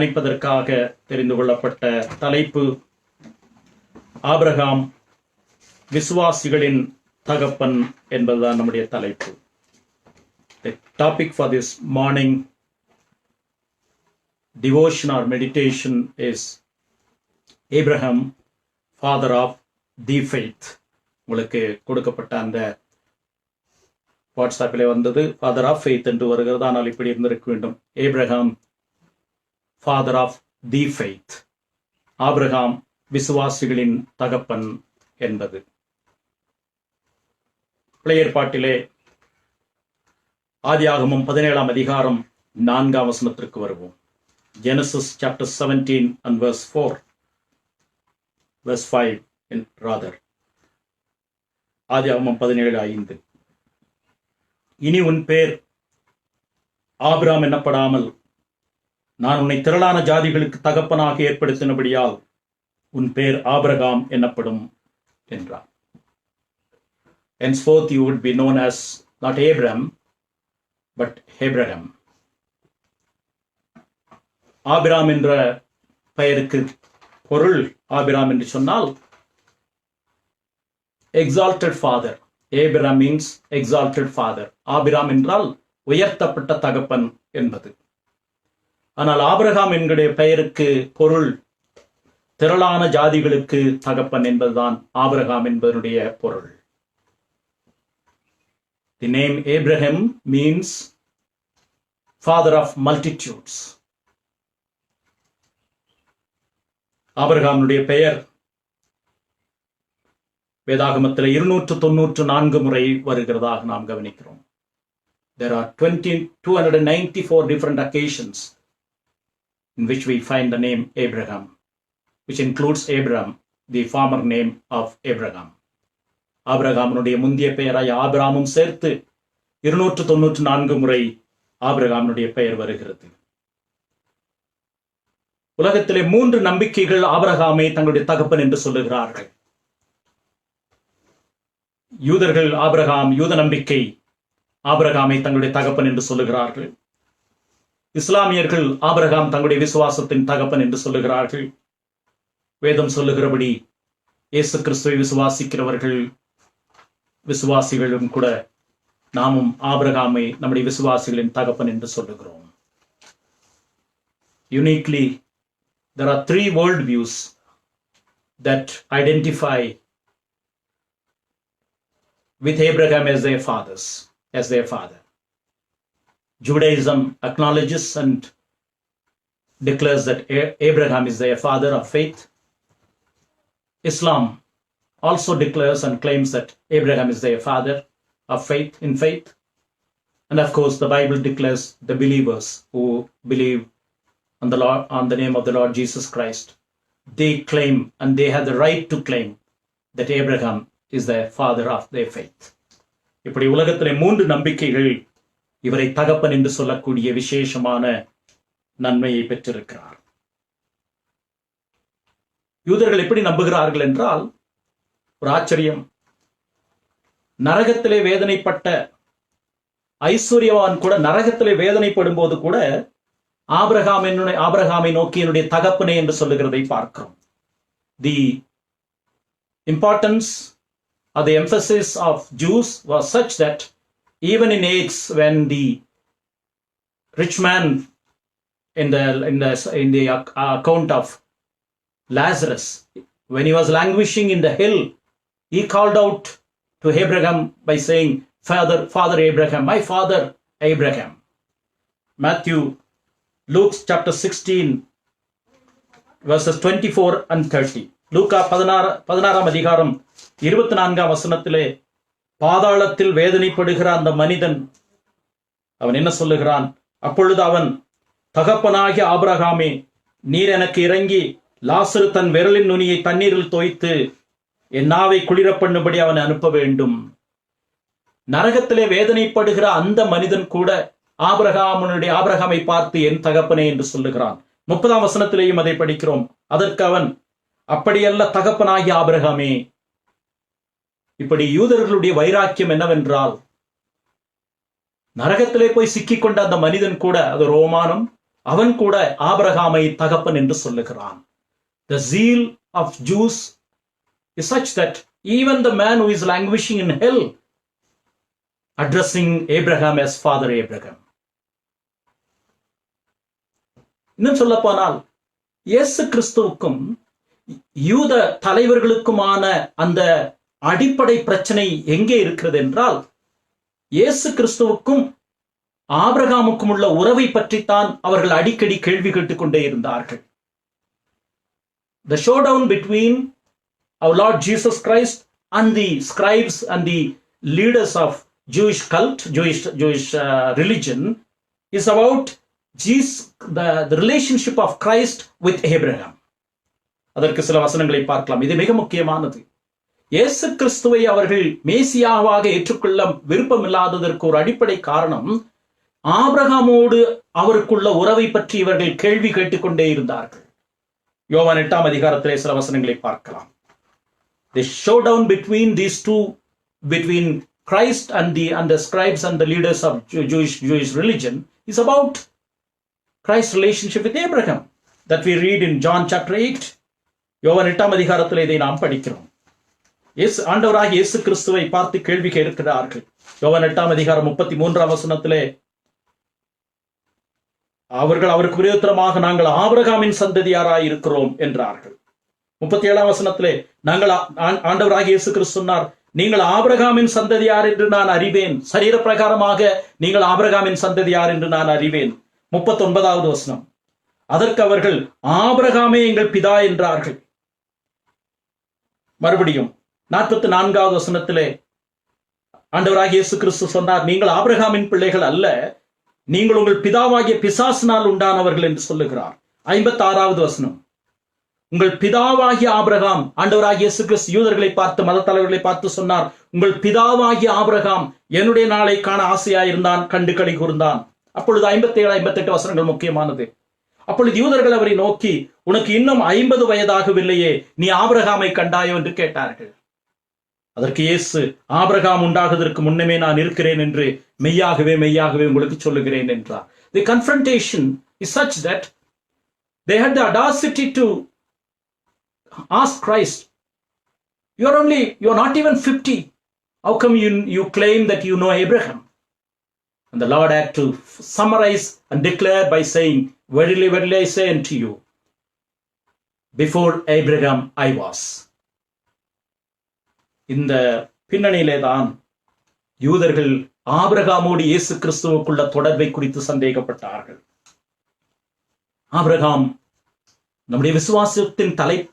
தியானிப்பதற்காக தெரிந்து கொள்ளப்பட்ட தலைப்பு ஆபிரகாம் விசுவாசிகளின் தகப்பன் என்பதுதான் நம்முடைய தலைப்பு. The topic for this morning devotion or meditation is Abraham, father of the faith. உங்களுக்கு கொடுக்கப்பட்ட அந்த வாட்ஸ்அப்பிலே வந்தது ஃபாதர் ஆஃப் ஃபெய்த் என்று வருகிறது. ஆனால் இப்படி இருந்திருக்க வேண்டும், Abraham father of the faith, Abraham விசுவாசிகளின் தகப்பன் என்பது. பழைய ஏற்பாட்டிலே ஆதியாகமம் 17ஆம் அதிகாரம் 4ஆம் வசனத்திற்கு வருவோம். Genesis chapter 17 and verse 4, verse 5 rather. ஆதியாகமம் 17:5. இனி உன் பேர் ஆபிராம் என்னப்படாமல் நான் உன்னை திரளான ஜாதிகளுக்கு தகப்பனாக ஏற்படுத்தினபடியால் உன் பேர் ஆபிரகாம் என்னப்படும் என்றார். Henceforth you would be known as not Abram but Abraham. Abram என்ற பெயருக்கு பொருள், ஆபிராம் என்று சொன்னால் exalted father. Abraham means exalted father. Abram என்றால் உயர்த்தப்பட்ட தகப்பன் என்பது. ஆனால் ஆபிரகாம் என்கிற பெயருக்கு பொருள் திரளான ஜாதிகளுக்கு தகப்பன் என்பதுதான் ஆபிரகாம் என்பதனுடைய பொருள். The name Abraham means father of multitudes. ஆபிரகாமுடைய பெயர் வேதாகமத்தில் 294 முறை வருகிறதாக நாம் கவனிக்கிறோம். There are 294 different occasions in which we find the name Abraham, which includes Abram, the former name of Abraham. ஆபிரகாமுடைய முந்தைய பெயராய் ஆபிராமும் சேர்த்து 294 முறை ஆபிரகாமுடைய பெயர் வருகிறது. உலகத்திலே 3 நம்பிக்கைகள் ஆபிரகாமை தங்களுடைய தகப்பன் என்று சொல்லுகிறார்கள். யூதர்கள் யூத நம்பிக்கை ஆபிரகாமை தங்களுடைய தகப்பன் என்று சொல்லுகிறார்கள். இஸ்லாமியர்கள் ஆபிரகாம் தங்களுடைய விசுவாசத்தின் தகப்பன் என்று சொல்லுகிறார்கள். வேதம் சொல்லுகிறபடி இயேசு கிறிஸ்துவை விசுவாசிகளும் கூட நாமும் ஆபிரகாமை நம்முடைய விசுவாசிகளின் தகப்பன் என்று சொல்லுகிறோம். Uniquely, there are 3 world views that identify with Abraham as their father. Judaism acknowledges and declares that Abraham is their father of faith. Islam also declares and claims that Abraham is their father of faith in faith. And of course, the Bible declares the believers who believe on the name of the Lord Jesus Christ, they claim and they have the right to claim that Abraham is the father of their faith. இப்படி உலகத்திலே 3 நம்பிக்கைகள் இவரை தகப்பன் என்று சொல்லக்கூடிய விசேஷமான நன்மையை பெற்றிருக்கிறார். யூதர்கள் எப்படி நம்புகிறார்கள் என்றால் ஒரு ஆச்சரியம். நரகத்திலே வேதனைப்பட்ட ஐஸ்வர்யவான் கூட நரகத்திலே வேதனைப்படும் போது கூட ஆபிரகாமை நோக்கி என்னுடைய தகப்பனே என்று சொல்லுகிறதை பார்க்கிறோம். The importance or the emphasis of Jews was such that even in Acts, when the rich man in the account of Lazarus, when he was languishing in the hell, he called out to Abraham by saying, Father Abraham, my father Abraham. Luke chapter 16 verses 24 and 30. லூக்கா 16ஆம் அதிகாரம் 24ஆம் வசனத்திலே பாதாளத்தில் வேதனைப்படுகிற அந்த மனிதன் அவன் என்ன சொல்லுகிறான்? அப்பொழுது அவன், தகப்பனாகிய ஆபிரகாமே, நீர் எனக்கு இறங்கி லாசரு தன் விரலின் நுனியை தண்ணீரில் தோய்த்து என் நாவை குளிர பண்ணும்படி அவனை அனுப்ப வேண்டும். நரகத்திலே வேதனைப்படுகிற அந்த மனிதன் கூட ஆபிரகாமை பார்த்து என் தகப்பனே என்று சொல்லுகிறான். 30ஆம் வசனத்திலேயும் அதை படிக்கிறோம். அதற்கு அவன், அப்படியல்ல தகப்பனாகிய ஆபிரகாமே. இப்படி யூதர்களுடைய வைராக்கியம் என்னவென்றால், நரகத்திலே போய் சிக்கிக்கொண்ட அந்த மனிதன் கூட, அது ரோமானம், அவன் கூட ஆபிரகாமை தகப்பன் என்று சொல்லுகிறான். The zeal of Jews is such that even the man who is languishing in hell addressing Abraham as Father Abraham. இன்னும் சொல்ல போனால் இயேசு கிறிஸ்துவுக்கும் யூத தலைவர்களுக்குமான அந்த அடிப்படை பிரச்சனை எங்கே இருக்கிறது என்றால், இயேசு கிறிஸ்துவுக்கும் ஆபிரகாமுக்கும் உள்ள உறவை பற்றித்தான் அவர்கள் அடிக்கடி கேள்வி கேட்டுக் கொண்டே இருந்தார்கள். The showdown between our Lord Jesus Christ and the scribes and the leaders of Jewish cult, Jewish religion is about Jesus, the relationship of Christ with Abraham. அதற்கு சில வசனங்களை பார்க்கலாம். இது மிக முக்கியமானது. இயேசு கிறிஸ்துவை அவர்கள் மேசியாவாக ஏற்றுக்கொள்ள விருப்பம் இல்லாததற்கு ஒரு அடிப்படை காரணம், ஆபிரகாமோடு அவருக்குள்ள உறவை பற்றி இவர்கள் கேள்வி கேட்டுக்கொண்டே இருந்தார்கள். யோவான் 8ஆம் அதிகாரத்திலே சில வசனங்களை பார்க்கலாம். The showdown between these two, between Christ and the scribes and the leaders of Jewish religion is about Christ's relationship with Abraham that we read in John chapter 8. யோவான் 8ஆம் அதிகாரத்தில் இதை நாம் படிக்கிறோம். ஆண்டவராகிய இயேசு கிறிஸ்துவை பார்த்து கேள்வி கேட்கிறார்கள். யோவான் 8ஆம் அதிகாரம் 33ஆம் வசனத்திலே அவர்கள் அவருக்கு விரோதமாக நாங்கள் ஆபிரகாமின் சந்ததியாராய் இருக்கிறோம் என்றார்கள். 37ஆம் வசனத்திலே நாங்கள் ஆண்டவராகிய இயேசு கிறிஸ்து சொன்னார், நீங்கள் ஆபிரகாமின் சந்ததியார் என்று நான் அறிவேன். சரீர பிரகாரமாக நீங்கள் ஆபிரகாமின் சந்ததியார் என்று நான் அறிவேன். 39வது வசனம், அதற்கு அவர்கள் ஆபிரகாமே எங்கள் பிதா என்றார்கள். மறுபடியும் 44வது வசனத்திலே ஆண்டவராகிய இயேசு கிறிஸ்து சொன்னார், நீங்கள் ஆபிரகாமின் பிள்ளைகள் அல்ல, நீங்கள் உங்கள் பிதாவாகிய பிசாசினால் உண்டானவர்கள் என்று சொல்லுகிறார். 56வது வசனம், உங்கள் பிதாவாகிய ஆபிரகாம், ஆண்டவராகிய இயேசு கிறிஸ்து யூதர்களை பார்த்து, மத தலைவர்களை பார்த்து சொன்னார், உங்கள் பிதாவாகிய ஆபிரகாம் என்னுடைய நாளை காண ஆசையாயிருந்தான், கண்டு களி கூர்ந்தான். அப்பொழுது 57, 58 வசனங்கள் முக்கியமானது. அப்பொழுது யூதர்கள் அவரை நோக்கி, உனக்கு இன்னும் 50 வயதாகவில்லையே, நீ ஆபிரகாமை கண்டாயோ என்று கேட்டார்கள். அதற்கு இயேசு, ஆபிரகாம் உண்டாகுவதற்கு முன்னமே நான் இருக்கிறேன் என்று மெய்யாகவே மெய்யாகவே உங்களுக்கு சொல்லுகிறேன் என்றார். The confrontation is such that they had the audacity to ask Christ, you're not even 50. How come you claim that you know Abraham? And the Lord had to summarize and declare by saying, verily, verily I say unto you, before Abraham I was. இந்த பின்னணியிலே தான் யூதர்கள் ஆபிரகாமோடு இயேசு கிறிஸ்துவுக்குள்ள தொடர்பை குறித்து சந்தேகப்பட்டார்கள். Abraham நம்முடைய விசுவாசத்தின்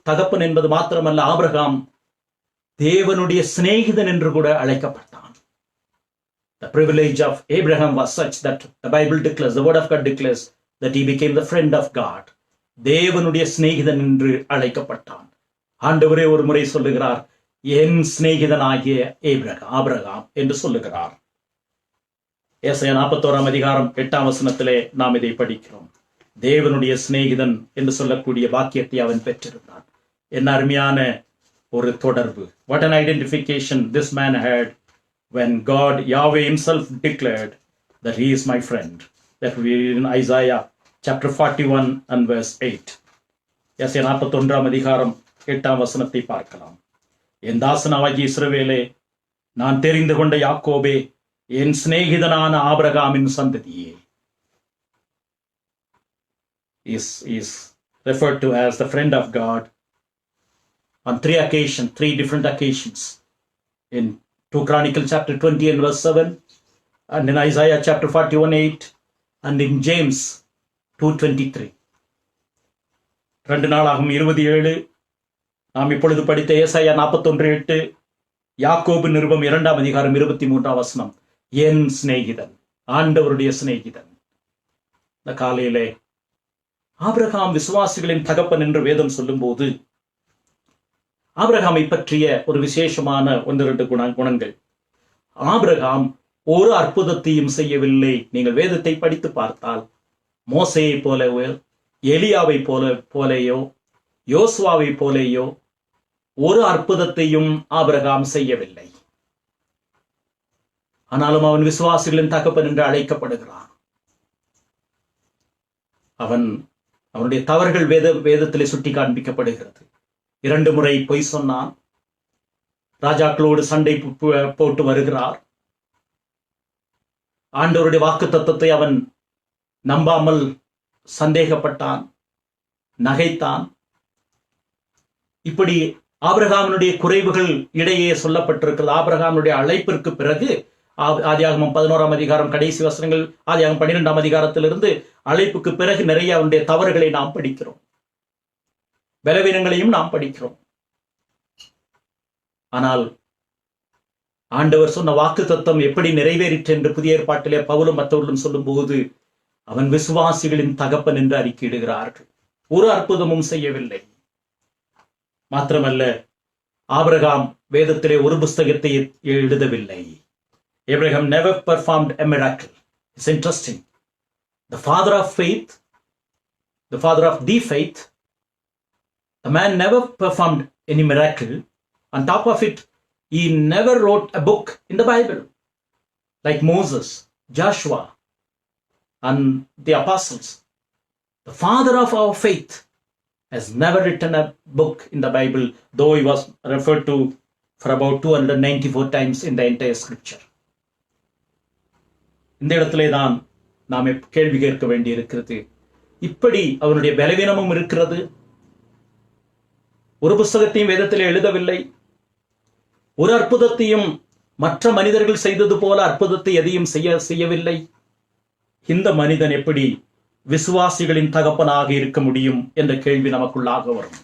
தகப்பன் என்பது மாத்திரமல்ல, ஆபிரகாம் தேவனுடைய சிநேகிதன் என்று கூட அழைக்கப்பட்டான். The privilege of Abraham was such that the Bible declares, the word of God declares that he became the friend of God. தேவனுடைய சிநேகிதன் என்று அழைக்கப்பட்டான். ஆண்டவரே ஒரு முறை சொல்லுகிறார், என் சிநேகிதனாகிய ஆபிரகாம் என்று சொல்லுகிறார். ஏசாயா 41ஆம் அதிகாரம் 8ஆம் வசனத்திலே நாம் இதை படிக்கிறோம். தேவனுடைய சிநேகிதன் என்று சொல்லக்கூடிய பாக்கியத்தை அவன் பெற்றிருந்தான். என்ன அருமையான ஒரு தொடர்பு. What an identification this man had when God, Yahweh himself declared that he is my friend. That we read in Isaiah chapter 41 and verse 8. ஏசாயா 41ஆம் அதிகாரம் 8ஆம் வசனத்தை பார்க்கலாம். என் தாசனாகிய இஸ்ரவேலே, நான் தெரிந்து கொண்ட யாக்கோபே, என் சிநேகிதனான ஆபிரகாமின் சந்ததியே. is referred to as the friend of God on three different occasions. In 2 Chronicles chapter 20 and verse 7, and in Isaiah chapter 41:8, and in James 2:23. 2 நாளாகும் 27, நாம் இப்பொழுது படித்த ஏசாயா 41:8, யாக்கோபு நிருபம் 2ஆம் அதிகாரம் 23ஆம் வசனம், என் சிநேகிதன், ஆண்டவருடைய சிநேகிதன். இந்த காலையிலே ஆபிரகாம் விசுவாசிகளின் தகப்பன் என்று வேதம் சொல்லும் போது ஆபிரகாமை பற்றிய ஒரு விசேஷமான 1-2 குணங்கள். ஆபிரகாம் ஒரு அற்புதத்தையும் செய்யவில்லை. நீங்கள் வேதத்தை படித்து பார்த்தால் மோசேயை போலவோ, எலியாவை போலேயோ, யோசுவாவை போலேயோ ஒரு அற்புதத்தையும் ஆபிரகாம் செய்யவில்லை. ஆனாலும் அவன் விசுவாசிகளின் தகப்பன் என்று அழைக்கப்படுகிறான். அவனுடைய தவறுகள் வேதத்திலே சுட்டி காண்பிக்கப்படுகிறது. 2 முறை பொய் சொன்னான். ராஜாக்களோடு சண்டை போட்டு வருகிறார். ஆண்டவருடைய வாக்கு தத்தத்தை அவன் நம்பாமல் சந்தேகப்பட்டான், நகைத்தான். இப்படி ஆபிரகாமினுடைய குறைவுகள் இடையே சொல்லப்பட்டிருக்கிறது. ஆபிரகாமினுடைய அழைப்பிற்கு பிறகு ஆதியாகமம் 11ஆம் அதிகாரம் கடைசி வசனங்கள், ஆதியாகமம் 12ஆம் அதிகாரத்திலிருந்து அழைப்புக்கு பிறகு நிறைய அவனுடைய தவறுகளை நாம் படிக்கிறோம், பலவீனங்களையும் நாம் படிக்கிறோம். ஆனால் ஆண்டவர் சொன்ன வாக்கு தத்தம் எப்படி நிறைவேறிற்று என்று புதிய ஏற்பாட்டிலே பவுலும் மற்றவர்களும் சொல்லும் போது அவன் விசுவாசிகளின் தகப்பன் என்று அறிக்கையிடுகிறார்கள். ஒரு அற்புதமும் செய்யவில்லை. மாத்திரமல்ல, ஆபிரகாம் வேதத்திலே ஒரு புஸ்தகத்தை எழுதவில்லை. Abraham never performed a miracle. It's interesting. The father of faith, the father of the faith, the man never performed any miracle. On top of it, he never wrote a book in the Bible like Moses, Joshua, and the apostles. The father of our faith has never written a book in the Bible, though he was referred to for about 294 times in the entire scripture. இந்த இடத்திலே தான் நாம் கேள்வி கேட்க வேண்டியிருக்கிறது. இப்படி அவனுடைய பலவீனமும் இருக்கிறது. ஒரு புஸ்தகத்தையும் வேதத்திலே எழுதவில்லை. ஒரு அற்புதத்தையும் மற்ற மனிதர்கள் செய்தது போல அற்புதத்தை எதையும் செய்யவில்லை. இந்த மனிதன் எப்படி விசுவாசிகளின் தகப்பனாக இருக்க முடியும் என்ற கேள்வி நமக்குள்ளாக வரும்.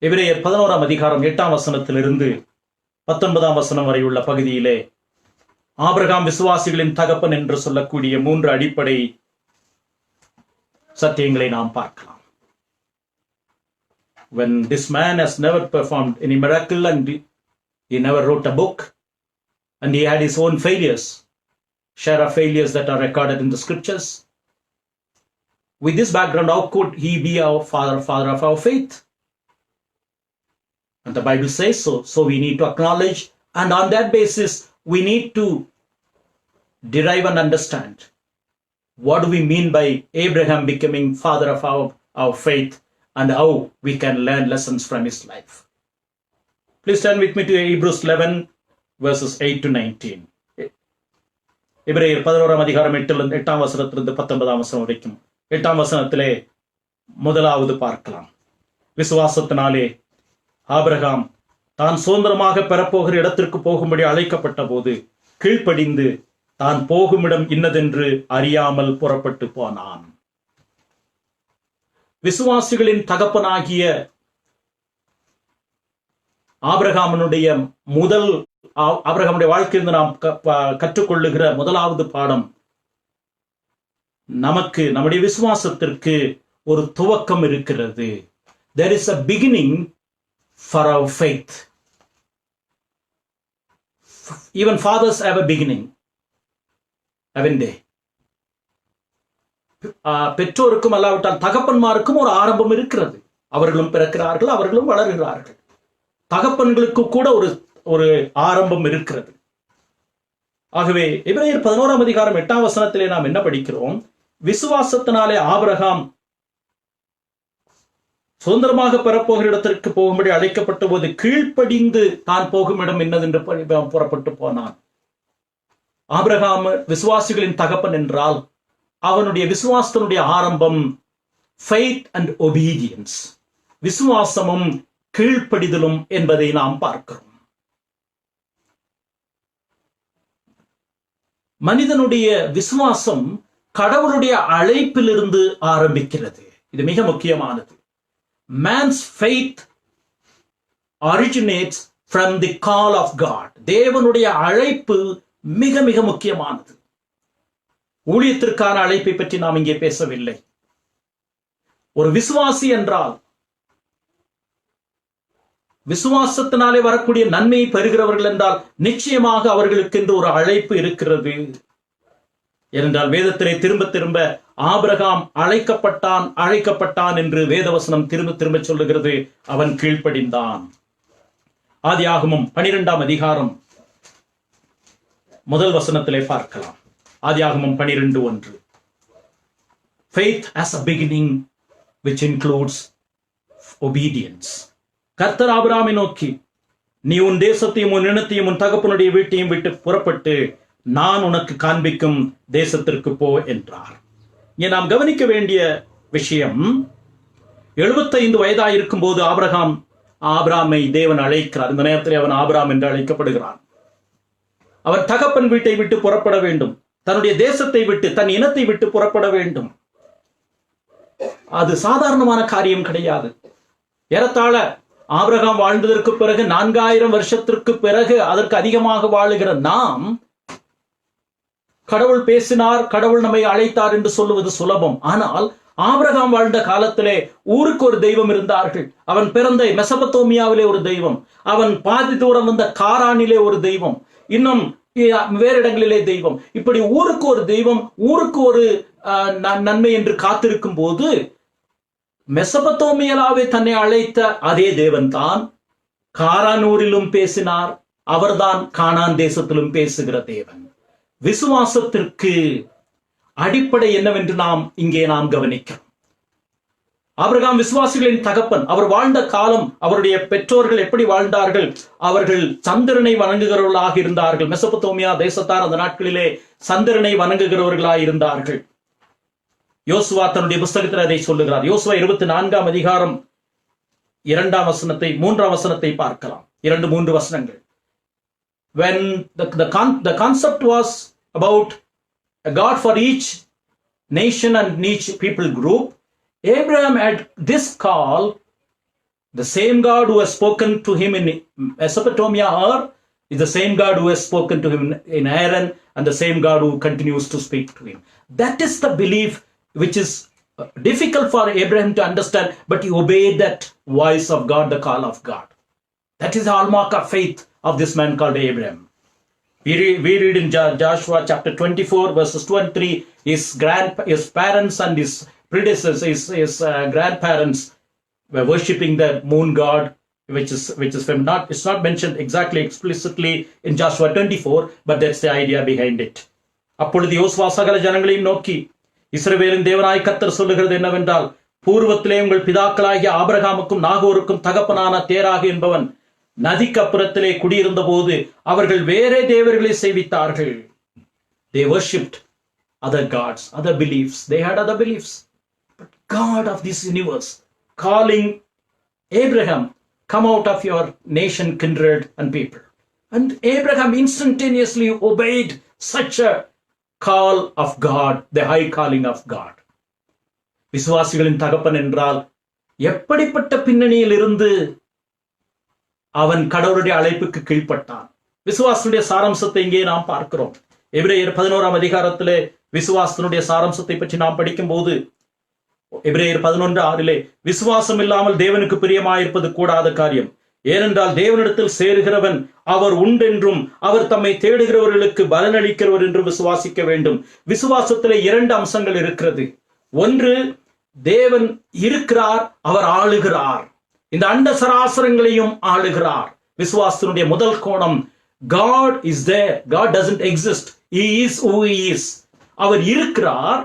எபிரேயர் 11ஆம் அதிகாரம் 8ஆம் வசனத்திலிருந்து 19ஆம் வசனம் வரை உள்ள பகுதியிலே ஆபிரகாம் விசுவாசிகளின் தகப்பன் என்று சொல்லக்கூடிய 3 அடிப்படை சத்தியங்களை நாம் பார்க்கலாம். When this man has never performed any miracle and he never wrote a book and he had his own failures, share of failures that are recorded in the scriptures. With this background, how could he be our father of our faith? And the Bible says so. So we need to acknowledge, and on that basis, we need to derive and understand what do we mean by Abraham becoming father of our faith and how we can learn lessons from his life. Please turn with me to Hebrews 11 verses 8 to 19. எபிரேயர் 11ஆம் அதிகாரம் 8ஆம் வசனத்திலிருந்து 19ஆம் வசனம் வரைக்கும். 8ஆம் வசனத்திலே முதலாவது பார்க்கலாம். விசுவாசத்தினாலே ஆபிரகாம் தான் சுதந்திரமாக பெறப்போகிற இடத்திற்கு போகும்படி அழைக்கப்பட்ட போது கீழ்ப்படிந்து தான் போகுமிடம் இன்னதென்று அறியாமல் புறப்பட்டு போனான். விசுவாசிகளின் தகப்பனாகிய ஆபிரகாமுடைய வாழ்க்கையிலிருந்து நாம் கற்றுக்கொள்ளுகிற முதலாவது பாடம், நமக்கு நம்முடைய விசுவாசத்திற்கு ஒரு துவக்கம் இருக்கிறது. There is a beginning for our faith. Even fathers have a beginning, haven't they? பெற்றோருக்கும் அல்லாவிட்டால் தகப்பன்மாருக்கும் ஒரு ஆரம்பம் இருக்கிறது. அவர்களும் பிறக்கிறார்கள், அவர்களும் வளர்கிறார்கள். தகப்பன்களுக்கு கூட ஒரு ஆரம்பம் இருக்கிறது. ஆகவே எபிரேயர் 11ஆம் அதிகாரம் 8ஆம் வசனத்திலே நாம் என்ன படிக்கிறோம்? விசுவாசத்தினாலே ஆபிரகாம் சுதந்திரமாக பெறப்போகிற இடத்திற்கு போகும்படி அழைக்கப்பட்ட போது கீழ்ப்படிந்து தான் போகும் இடம் என்னதென்று புறப்பட்டு போனான். ஆபிரகாம் விசுவாசிகளின் தகப்பன் என்றால் அவனுடைய விசுவாசத்தினுடைய ஆரம்பம் faith and obedience, விசுவாசமும் கீழ்ப்படிதலும் என்பதை நாம் பார்க்கிறோம். மனிதனுடைய விசுவாசம் கடவுளுடைய அழைப்பிலிருந்து ஆரம்பிக்கிறது. இது மிக முக்கியமானது. Man's faith originates from the call of God. தேவனுடைய அழைப்பு மிக மிக முக்கியமானது. ஊழியத்திற்கான அழைப்பை பற்றி நாம் இங்கே பேசவில்லை. ஒரு விசுவாசி என்றால் விசுவாசத்தினாலே வரக்கூடிய நன்மையை பெறுகிறவர்கள் என்றால் நிச்சயமாக அவர்களுக்கு என்று ஒரு அழைப்பு இருக்கிறது. ஏனென்றால் வேதத்திலே திரும்ப திரும்ப ஆபிரகாம் அழைக்கப்பட்டான் என்று வேதவசனம் திரும்ப திரும்ப சொல்லுகிறது. அவன் கீழ்ப்படிந்தான். ஆதியாகமம் 12ஆம் அதிகாரம் முதல் வசனத்திலே பார்க்கலாம். ஆதியாகமம் 12:1. faith as a beginning which includes obedience. கர்த்தர் ஆபிரகாமை நோக்கி, நீ உன் தேசத்தையும் உன் இனத்தையும் உன் தகப்பனுடைய வீட்டையும் விட்டு புறப்பட்டு நான் உனக்கு காண்பிக்கும் தேசத்திற்கு போ என்றார். இங்கே நாம் கவனிக்க வேண்டிய விஷயம், 75 வயதாயிருக்கும் போது ஆபிரகாமை தேவன் அழைக்கிறார். இந்த நேரத்தில் அவன் ஆபிரகாம் என்று அழைக்கப்படுகிறான். அவன் தகப்பன் வீட்டை விட்டு புறப்பட வேண்டும், தன்னுடைய தேசத்தை விட்டு தன் இனத்தை விட்டு புறப்பட வேண்டும். அது சாதாரணமான காரியம் கிடையாது. ஏறத்தாழ ஆபிரகாம் வாழ்ந்ததற்கு பிறகு 4000 வருஷத்திற்கு பிறகு அதற்கு அதிகமாக வாழுகிற நாம், கடவுள் பேசினார், கடவுள் நம்மை அழைத்தார் என்று சொல்லுவது சுலபம். ஆனால் ஆபிரகாம் வாழ்ந்த காலத்திலே ஊருக்கு ஒரு தெய்வம் இருந்தார்கள். அவன் பிறந்த மெசபத்தோமியாவிலே ஒரு தெய்வம், அவன் பாதி தூரம் வந்த காரானிலே ஒரு தெய்வம், இன்னும் வேறு இடங்களிலே தெய்வம். இப்படி ஊருக்கு ஒரு தெய்வம், ஊருக்கு ஒரு நன்மை என்று காத்திருக்கும் போது மெசபத்தோமியாவே தன்னை அழைத்த அதே தேவன் தான் காரானூரிலும் பேசினார். அவர்தான் கானான் தேசத்திலும் பேசுகிற தேவன். விசுவாசத்திற்கு அடிப்படை என்னவென்று இங்கே நாம் கவனிக்கிறோம். ஆபிரகாம் விசுவாசிகளின் தகப்பன். அவர் வாழ்ந்த காலம், அவருடைய பெற்றோர்கள் எப்படி வாழ்ந்தார்கள்? அவர்கள் சந்திரனை வணங்குகிறவர்களாக இருந்தார்கள். மெசபத்தோமியா தேசத்தார் அந்த நாட்களிலே சந்திரனை வணங்குகிறவர்களாக இருந்தார்கள். யோசுவா தன்னுடைய புஸ்தகத்தில் அதை சொல்லுகிறார். யோசுவா 24ஆம் அதிகாரம் 2ஆம் வசனத்தை 3ஆம் வசனத்தை பார்க்கலாம். 2-3 வசனங்கள். When the concept was about a God for each nation and each people group, Abraham had this call. The same God who has spoken to him in Mesopotamia is the same God who has spoken to him in Aaron, and the same God who continues to speak to him. That is the belief which is difficult for Abraham to understand, but he obeyed that voice of God, the call of God. That is the hallmark of faith of this man called Abraham. We read in Joshua chapter 24 verses 2 and 3, his parents and his predecessors, his grandparents were worshipping the moon god, which is it's not mentioned exactly explicitly in Joshua 24, but that's the idea behind it. அப்பொழுது யோசுவா சகல ஜனங்களையும் நோக்கி, இஸ்ரவேலின் தேவனாய் கர்த்தர் சொல்லுகிறது என்னவென்றால், பூர்வத்திலே உங்கள் பிதாக்களாகிய ஆபிரகாமுக்கும் நாகோருக்கும் தகப்பனான தேராக என்பவன் நதிக்கு அப்புறத்திலே குடியிருந்த போது அவர்கள் வேறே தேவர்களை சேவித்தார்கள். They worshipped other gods, other beliefs. They had other beliefs. But God of this universe calling Abraham, come out of your nation, kindred and people. And Abraham instantaneously obeyed such a call of God, the high calling of God. விசுவாசிகளின் தகப்பன் என்றால் எப்படிப்பட்ட பின்னணியில் இருந்து அவன் கடவுளுடைய அழைப்புக்கு கீழ்ப்பட்டான்? விசுவாசனுடைய சாராம்சத்தை இங்கே நாம் பார்க்கிறோம். எபிரேயர் 11ஆம் அதிகாரத்திலே விசுவாசனுடைய சாராம்சத்தை பற்றி நாம் படிக்கும் போது, எபிரேயர் 11:6 விசுவாசம் இல்லாமல் தேவனுக்கு பிரியமாயிருப்பது கூடாத காரியம். ஏனென்றால் தேவனிடத்தில் சேருகிறவன் அவர் உண்டென்றும் அவர் தம்மை தேடுகிறவர்களுக்கு பலனளிக்கிறவர் என்று விசுவாசிக்க வேண்டும். விசுவாசத்திலே 2 அம்சங்கள் இருக்கிறது. ஒன்று, தேவன் இருக்கிறார், அவர் ஆளுகிறார், இந்த அண்ட சராசரங்களையும் ஆளுகிறார். விசுவாசத்தினுடைய முதல் கோணம், God is there, God doesn't exist, he is who he is. அவர் இருக்கிறார்,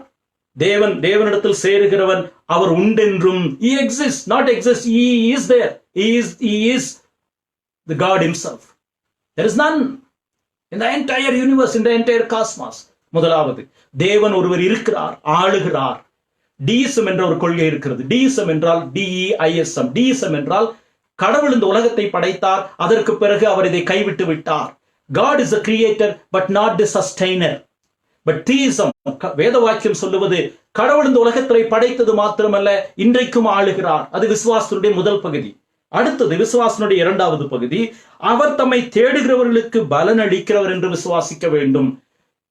தேவனிடத்தில் சேருகிறவன் அவர் உண்டென்றும், he exists, not exist, he is there, he is the God himself. There is none in the entire universe, in the entire cosmos. முதலாவது, தேவன் ஒருவர் இருக்கிறார், ஆளுகிறார். டீசம் என்ற ஒரு கொள்கை இருக்கிறது. டீசம் என்றால் DEISM. டீசம் என்றால் கடவுள் இந்த உலகத்தை படைத்தார், அதற்கு பிறகு அவர் இதை கைவிட்டு விட்டார். God is the creator but not the sustainer. But theism, வேத வாக்கியம் சொல்லுவது, கடவுள் இந்த உலகத்தை படைத்தது மாத்திரமல்ல, இன்றைக்கும் ஆளுகிறார். அது விசுவாசத்தினுடைய முதல் பகுதி. அடுத்தது விசுவாசனுடைய 2வது பகுதி, அவர் தம்மை தேடுகிறவர்களுக்கு பலன் அளிக்கிறவர் என்று விசுவாசிக்க வேண்டும்.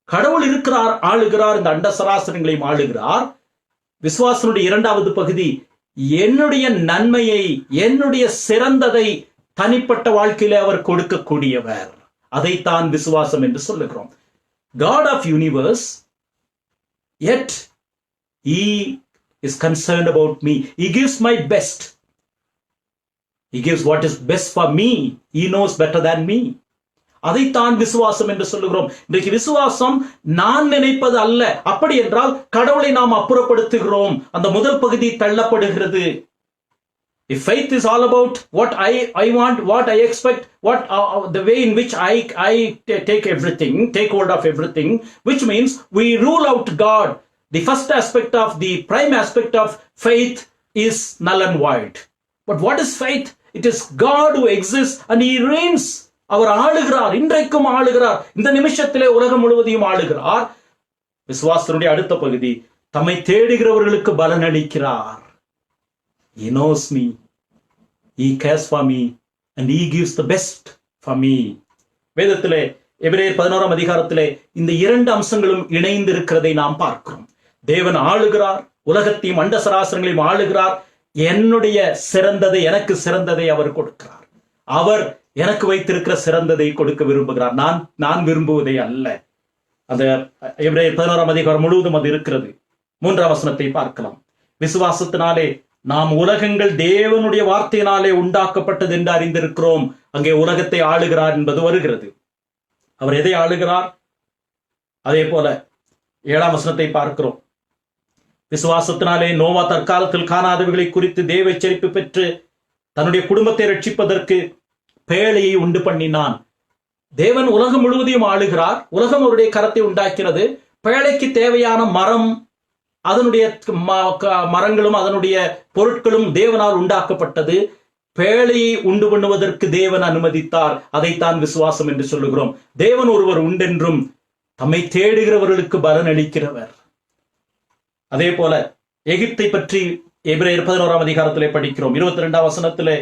கடவுள் இருக்கிறார், ஆளுகிறார், இந்த அண்ட சராசரங்களையும் ஆளுகிறார். விசுவாசனுடைய 2வது பகுதி, என்னுடைய நன்மையை, என்னுடைய சிறந்ததை தனிப்பட்ட வாழ்க்கையில அவர் கொடுக்கக்கூடியவர். அதைத்தான் விசுவாசம் என்று சொல்லுகிறோம். God of universe, yet he is concerned about me. He gives my best. He gives what is best for me. He knows better than me. அதைத்தான் விசுவாசம் என்று சொல்லுகிறோம். இன்றைக்கு விசுவாசம் நான் நினைப்பது அல்ல. அப்படி என்றால் கடவுளை நாம் அப்புறப்படுத்துகிறோம். அந்த முதல் பகுதி தள்ளப்படுகிறது. If faith is all about what I want, what I expect, what the way in which I take everything, take hold of everything, which means we rule out God. The first aspect of the prime aspect of faith is null and void. But what is faith? It is God who exists and he reigns. அவர் ஆளுகிறார், இன்றைக்கும் ஆளுகிறார், இந்த நிமிஷத்திலே உலகம் முழுவதையும் ஆளுகிறார். விசுவாசத்தினுடைய அடுத்த பகுதி, தம்மை தேடுகிறவர்களுக்கு பலன் அளிக்கிறார். He knows me, he cares for me and he gives the best for me. வேதத்திலே எபிரேயர் 11ஆம் அதிகாரத்திலே இந்த இரண்டு அம்சங்களும் இணைந்து இருக்கிறதை நாம் பார்க்கிறோம். தேவன் ஆளுகிறார், உலகத்தையும் அண்ட சராசரங்களையும் ஆளுகிறார். என்னுடைய சிறந்ததை, எனக்கு சிறந்ததை அவர் கொடுக்கிறார். அவர் எனக்கு வைத்திருக்கிற சிறந்ததை கொடுக்க விரும்புகிறார், நான் விரும்புவதை அல்ல. அந்த எபிரேயர் 11ஆம் அதிகாரம் முழுவதும் அது இருக்கிறது. 3ஆம் வசனத்தை பார்க்கலாம். விசுவாசத்தினாலே நாம் உலகங்கள் தேவனுடைய வார்த்தையினாலே உண்டாக்கப்பட்டது என்று அறிந்திருக்கிறோம். அங்கே உலகத்தை ஆளுகிறார் என்பது வருகிறது. அவர் எதை ஆளுகிறார்? அதே போல 7ஆம் வசனத்தை பார்க்கிறோம். விசுவாசத்தினாலே நோவா தற்காலத்தில் காணாதவைகளை குறித்து தேவ எச்சரிப்பு பெற்று தன்னுடைய குடும்பத்தை ரட்சிப்பதற்கு பேழையை உண்டு பண்ணினான். தேவன் உலகம் முழுவதையும் ஆளுகிறார். உலகம் அவருடைய கரத்தை உண்டாக்கிறது. பேழைக்கு தேவையான மரம், அதனுடைய மரங்களும் அதனுடைய பொருட்களும் தேவனால் உண்டாக்கப்பட்டது. பேழையை உண்டு பண்ணுவதற்கு தேவன் அனுமதித்தார். அதைத்தான் விசுவாசம் என்று சொல்லுகிறோம். தேவன் ஒருவர் உண்டென்றும் தம்மை தேடுகிறவர்களுக்கு பலன் அளிக்கிறவர். அதே போல எகிப்தை பற்றி எபிரேயர் 11ஆம் அதிகாரத்திலே படிக்கிறோம். 22ஆம் வசனத்திலே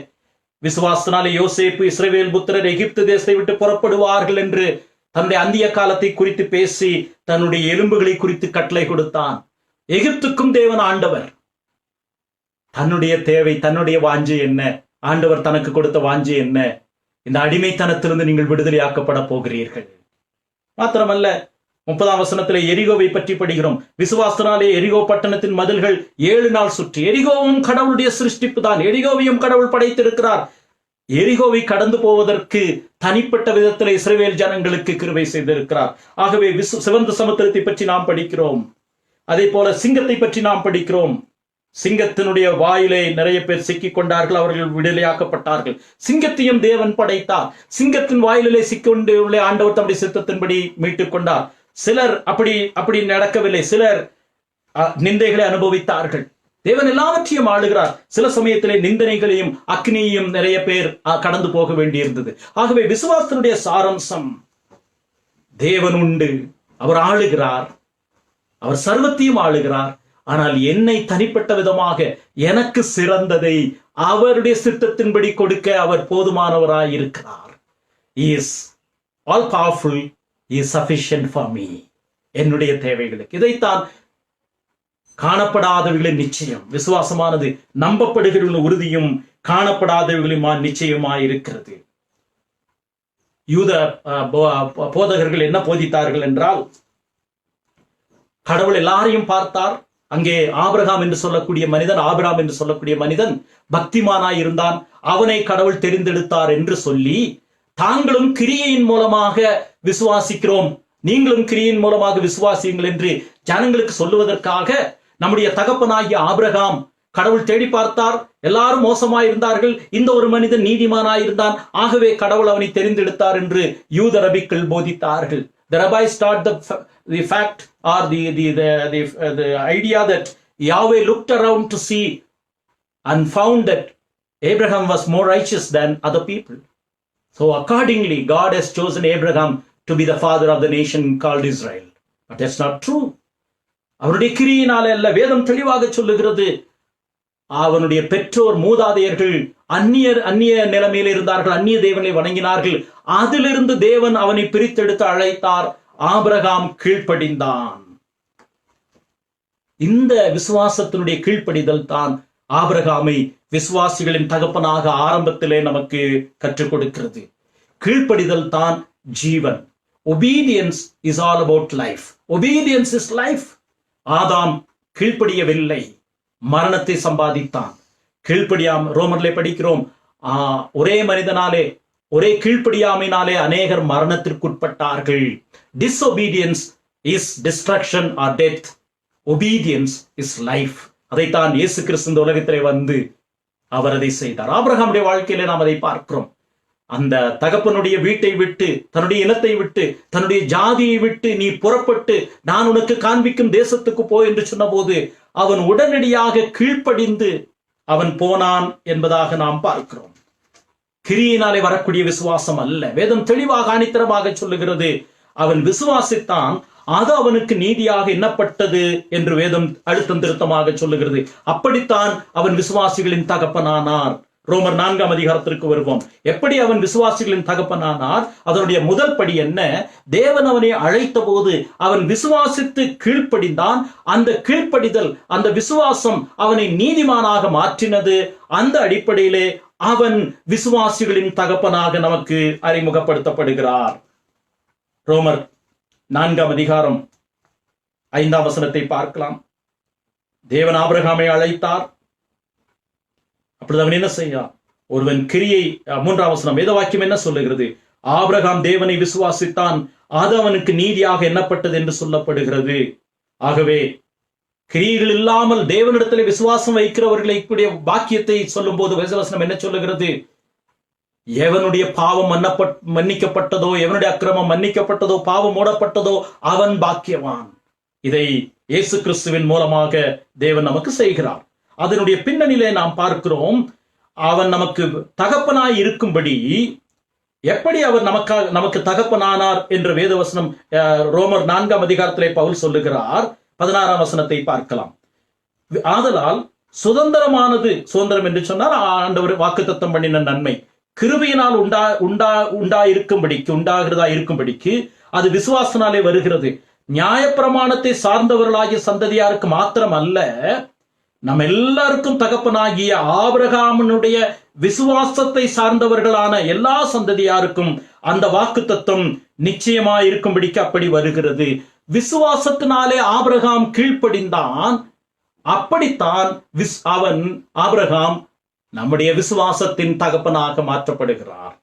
விசுவாசத்தினாலே யோசேப்பு இஸ்ரவேல் புத்திரர் எகிப்து தேசத்தை விட்டு புறப்படுவார்கள் என்று தன்னுடைய அந்திய காலத்தை குறித்து பேசி தன்னுடைய எலும்புகளை குறித்து கட்டளை கொடுத்தான். எகிப்துக்கும் தேவன் ஆண்டவர். தன்னுடைய தேவை, தன்னுடைய வாஞ்சை என்ன? ஆண்டவர் தனக்கு கொடுத்த வாஞ்சை என்ன? இந்த அடிமைத்தனத்திலிருந்து நீங்கள் விடுதலையாக்கப்பட போகிறீர்கள். மாத்திரமல்ல, 30ஆம் வசனத்திலே எரிகோவை பற்றி படிக்கிறோம். விசுவாசத்தினாலே எரிகோ பட்டணத்தின் மதில்கள் 7 நாள் சுற்றி. எரிகோவும் கடவுளுடைய சிருஷ்டிப்பு தான். எரிகோவையும் கடவுள் படைத்திருக்கிறார். எரிகோவை கடந்து போவதற்கு தனிப்பட்ட விதத்தில் இஸ்ரவேல் ஜனங்களுக்கு கிருபை செய்திருக்கிறார். ஆகவே சிவந்த சமுத்திரத்தை பற்றி நாம் படிக்கிறோம். அதே போல சிங்கத்தை பற்றி நாம் படிக்கிறோம். சிங்கத்தினுடைய வாயிலே நிறைய பேர் சிக்கிக் கொண்டார்கள், அவர்கள் விடுதலையாக்கப்பட்டார்கள். சிங்கத்தையும் தேவன் படைத்தார். சிங்கத்தின் வாயிலே சிக்கொண்டு ஆண்டவர் தம்முடைய சித்தத்தின்படி மீட்டுக் கொண்டார். சிலர் அப்படி நடக்கவில்லை. சிலர் நிந்தைகளை அனுபவித்தார்கள். தேவன் எல்லாவற்றையும் ஆளுகிறார். சில சமயத்திலே நிந்தனைகளையும் அக்னியையும் நிறைய பேர் கடந்து போக வேண்டியிருந்தது. ஆகவே விசுவாசத்தினுடைய சாரம்சம், தேவன் உண்டு, அவர் ஆளுகிறார், அவர் சர்வத்தையும் ஆளுகிறார். ஆனால் என்னை தனிப்பட்ட விதமாக எனக்கு சிறந்ததை அவருடைய சித்தத்தின்படி கொடுக்க அவர் போதுமானவராய் இருக்கிறார். He is all powerful, he is sufficient for me. என்னுடைய தேவைகளுக்கு. இதைத்தான் காணப்படாதவர்களின் நிச்சயம், விசுவாசமானது நம்பப்படுகிறவர்களின் உறுதியும் காணப்படாதவர்களுமா நிச்சயமாய் இருக்கிறது. யூத போதகர்கள் என்ன போதித்தார்கள் என்றால், கடவுள் எல்லாரையும் பார்த்தார். அங்கே ஆபிரகாம் என்று சொல்லக்கூடிய மனிதன், ஆபிராம் என்று சொல்லக்கூடிய மனிதன் பக்திமானாய் இருந்தான். அவனை கடவுள் தெரிந்தெடுத்தார் என்று சொல்லி, தாங்களும் கிரியையின் மூலமாக விசுவாசிக்கிறோம், நீங்களும் கிரியின் மூலமாக விசுவாசியுங்கள் என்று ஜனங்களுக்கு சொல்லுவதற்காக நம்முடைய தகப்பனாகிய ஆபிரகாம் கடவுள் தேடி பார்த்தார். எல்லாரும் மோசமாயிருந்தார்கள், இந்த ஒரு மனிதன் நீதிமானாயிருந்தான், ஆகவே கடவுள் அவனை தெரிந்தெடுத்தார் என்று யூத ரபிக்கள் போதித்தார்கள். The rabbis taught the fact or the idea that Yahweh looked around to see and found that Abraham was more righteous than other people. So accordingly, God has chosen Abraham to be the father of the nation called Israel. But that's not true. அவருடைய கிரியினாலே அல்ல. வேதம் தெளிவாக சொல்லுகிறது, அவனுடைய பெற்றோர் மூதாதையர்கள் அந்நிய நிலைமையில் இருந்தார்கள், அந்நிய தேவனை வணங்கினார்கள். அதிலிருந்து தேவன் அவனை பிரித்தெடுத்து அழைத்தார். ஆபிரகாம் கீழ்ப்படிந்தான். இந்த விசுவாசத்தினுடைய கீழ்ப்படிதல் தான் ஆபிரகாமை விசுவாசிகளின் தகப்பனாக ஆரம்பத்திலே நமக்கு கற்றுக் கொடுக்கிறது. கீழ்ப்படிதல் தான் ஜீவன். Obedience is all about life. Obedience is life. ஆதாம் கீழ்ப்படியவில்லை, மரணத்தை சம்பாதித்தான். கீழ்ப்படியாம் ரோமர்லே படிக்கிறோம், ஒரே மனிதனாலே ஒரே கீழ்ப்படியாமையினாலே அநேகர் மரணத்திற்குட்பட்டார்கள். Disobedience is destruction or death, obedience is life. அதைத்தான் இயேசு கிறிஸ்து இந்த உலகத்திலே வந்து அவர் அதை செய்தார். ஆபிரகாமுடைய வாழ்க்கையிலே நாம் அதை பார்க்கிறோம். அந்த தகப்பனுடைய வீட்டை விட்டு, தன்னுடைய இனத்தை விட்டு, தன்னுடைய ஜாதியை விட்டு நீ புறப்பட்டு நான் உனக்கு காண்பிக்கும் தேசத்துக்கு போ என்று சொன்னபோது அவன் உடனடியாக கீழ்ப்படிந்து அவன் போனான் என்பதாக நாம் பார்க்கிறோம். கிரியினாலே வரக்கூடிய விசுவாசம் அல்ல. வேதம் தெளிவாக ஆணித்தரமாக சொல்லுகிறது, அவன் விசுவாசித்தான், அது அவனுக்கு நீதியாக எண்ணப்பட்டது என்று வேதம் அழுத்தம் திருத்தமாக சொல்லுகிறது. அப்படித்தான் அவன் விசுவாசிகளின் தகப்பனானார். ரோமர் 4ஆம் அதிகாரத்திற்கு வருவோம். எப்படி அவன் விசுவாசிகளின் தகப்பனானார்? அதனுடைய முதல் படி என்ன? தேவன் அவனை அழைத்த போது அவன் விசுவாசித்து கீழ்ப்படிந்தான். அந்த கீழ்ப்படிதல், அந்த விசுவாசம் அவனை நீதிமானாக மாற்றினது. அந்த அடிப்படையிலே அவன் விசுவாசிகளின் தகப்பனாக நமக்கு அறிமுகப்படுத்தப்படுகிறார். ரோமர் 4ஆம் அதிகாரம் 5ஆம் வசனத்தை பார்க்கலாம். தேவன் ஆபிரகாமை அழைத்தார். அப்படி அவன் என்ன செய்யான்? ஒருவன் கிரியை, 3ஆம் வசனம் வேத வாக்கியம் என்ன சொல்லுகிறது? ஆபிரகாம் தேவனை விசுவாசித்தான், அது அவனுக்கு நீதியாக எண்ணப்பட்டது என்று சொல்லப்படுகிறது. ஆகவே கிரியைகள் இல்லாமல் தேவனிடத்தில் விசுவாசம் வைக்கிறவர்களை கூடிய பாக்கியத்தை சொல்லும் போது வேதவசனம் என்ன சொல்லுகிறது? எவனுடைய பாவம் மன்னிக்கப்பட்டதோ, எவனுடைய அக்கிரமம் மன்னிக்கப்பட்டதோ, பாவம் மூடப்பட்டதோ அவன் பாக்கியவான். இதை இயேசு கிறிஸ்துவின் மூலமாக தேவன் நமக்கு செய்கிறார். அதனுடைய பின்னணியிலே நாம் பார்க்கிறோம், அவன் நமக்கு தகப்பனாய் இருக்கும்படி. எப்படி அவர் நமக்கு தகப்பனானார் என்ற வேதவசனம் ரோமர் 4ஆம் அதிகாரத்திலே பவுல் சொல்லுகிறார். 16ஆம் வசனத்தை பார்க்கலாம். ஆதலால் சுதந்திரமானது, சுதந்திரம் என்று சொன்னால் ஆண்டவர் வாக்குத்தத்தம் பண்ணின நன்மை, கிருபையினால் உண்டாகிறதா இருக்கும்படிக்கு அது விசுவாசனாலே வருகிறது. நியாயப்பிரமாணத்தை சார்ந்தவர்களாகிய சந்ததியாருக்கு மாத்திரம் அல்ல, நம்ம எல்லாருக்கும் தகப்பனாகிய ஆபிரகாமனுடைய விசுவாசத்தை சார்ந்தவர்களான எல்லா சந்ததியாருக்கும் அந்த வாக்குத்தத்தம் நிச்சயமாய் இருக்கும்படிக்கு அப்படி வருகிறது. விசுவாசத்தினாலே ஆபிரகாம் கீழ்ப்படிந்தான். அப்படித்தான் ஆபிரகாம் நம்முடைய விசுவாசத்தின் தகப்பனாக மாற்றப்படுகிறார்.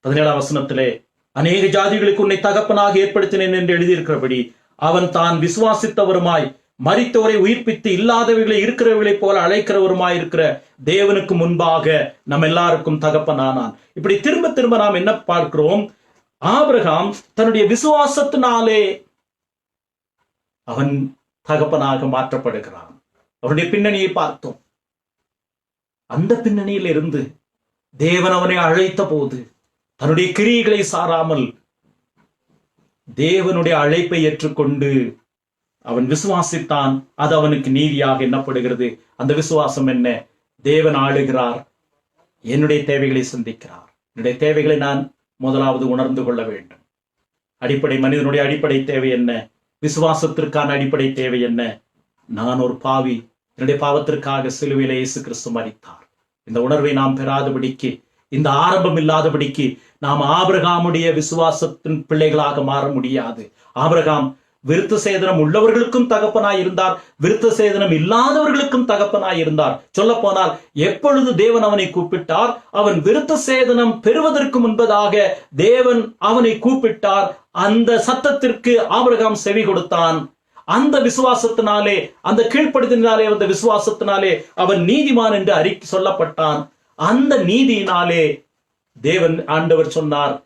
17ஆம் வசனத்திலே அநேக ஜாதிகளுக்கு உன்னை தகப்பனாக ஏற்படுத்தினேன் என்று எழுதியிருக்கிறபடி அவன் தான் விசுவாசித்தவருமாய், மரித்தவரை உயிர்ப்பித்து இல்லாதவர்களை இருக்கிறவர்களைப் போல அழைக்கிறவருமாய் இருக்கிற தேவனுக்கு முன்பாக நம்ம எல்லாருக்கும் தகப்பனானான். இப்படி திரும்ப திரும்ப நாம் என்ன பார்க்கிறோம்? ஆபிரகாம் தன்னுடைய விசுவாசத்தினாலே அவன் தகப்பனாக மாற்றப்படுகிறான். அவனுடைய பின்னணியை பார்த்தோம். அந்த பின்னணியில் இருந்து தேவன் அவனை அழைத்த போது தன்னுடைய கிரியைகளை சாராமல் தேவனுடைய அழைப்பை ஏற்றுக்கொண்டு அவன் விசுவாசித்தான். அது அவனுக்கு நீதியாக எண்ணப்படுகிறது. அந்த விசுவாசம் என்ன? தேவன் ஆளுகிறார், என்னுடைய தேவைகளை சந்திக்கிறார். என்னுடைய தேவைகளை நான் முதலாவது உணர்ந்து கொள்ள வேண்டும். மனிதனுடைய அடிப்படை தேவை என்ன? விசுவாசத்திற்கான அடிப்படை தேவை என்ன? நான் ஒரு பாவி, என்னுடைய பாவத்திற்காக சிலுவையிலே இயேசு கிறிஸ்து மரித்தார். இந்த உணர்வை நாம் பெறாதபடிக்கு, இந்த ஆரம்பம் இல்லாதபடிக்கு நாம் ஆபிரகாமுடைய விசுவாசத்தின் பிள்ளைகளாக மாற முடியாது. ஆபிரகாம் விருத்த சேதனம் உள்ளவர்களுக்கும் தகப்பனாய் இருந்தார், விருத்த சேதனம் இல்லாதவர்களுக்கும் தகப்பனாய் இருந்தார். சொல்ல போனால் எப்பொழுது தேவன் அவனை கூப்பிட்டார்? அவன் விருத்த சேதனம் பெறுவதற்கு முன்பதாக தேவன் அவனை கூப்பிட்டார். அந்த சத்தத்திற்கு ஆபிரகாம் செவி கொடுத்தான். அந்த விசுவாசத்தினாலே, அந்த கீழ்ப்படுத்தினாலே, அந்த விசுவாசத்தினாலே அவன் நீதிமான் என்று அறிக்கை சொல்லப்பட்டான். அந்த நீதியினாலே தேவன் ஆண்டவர் சொன்னார்,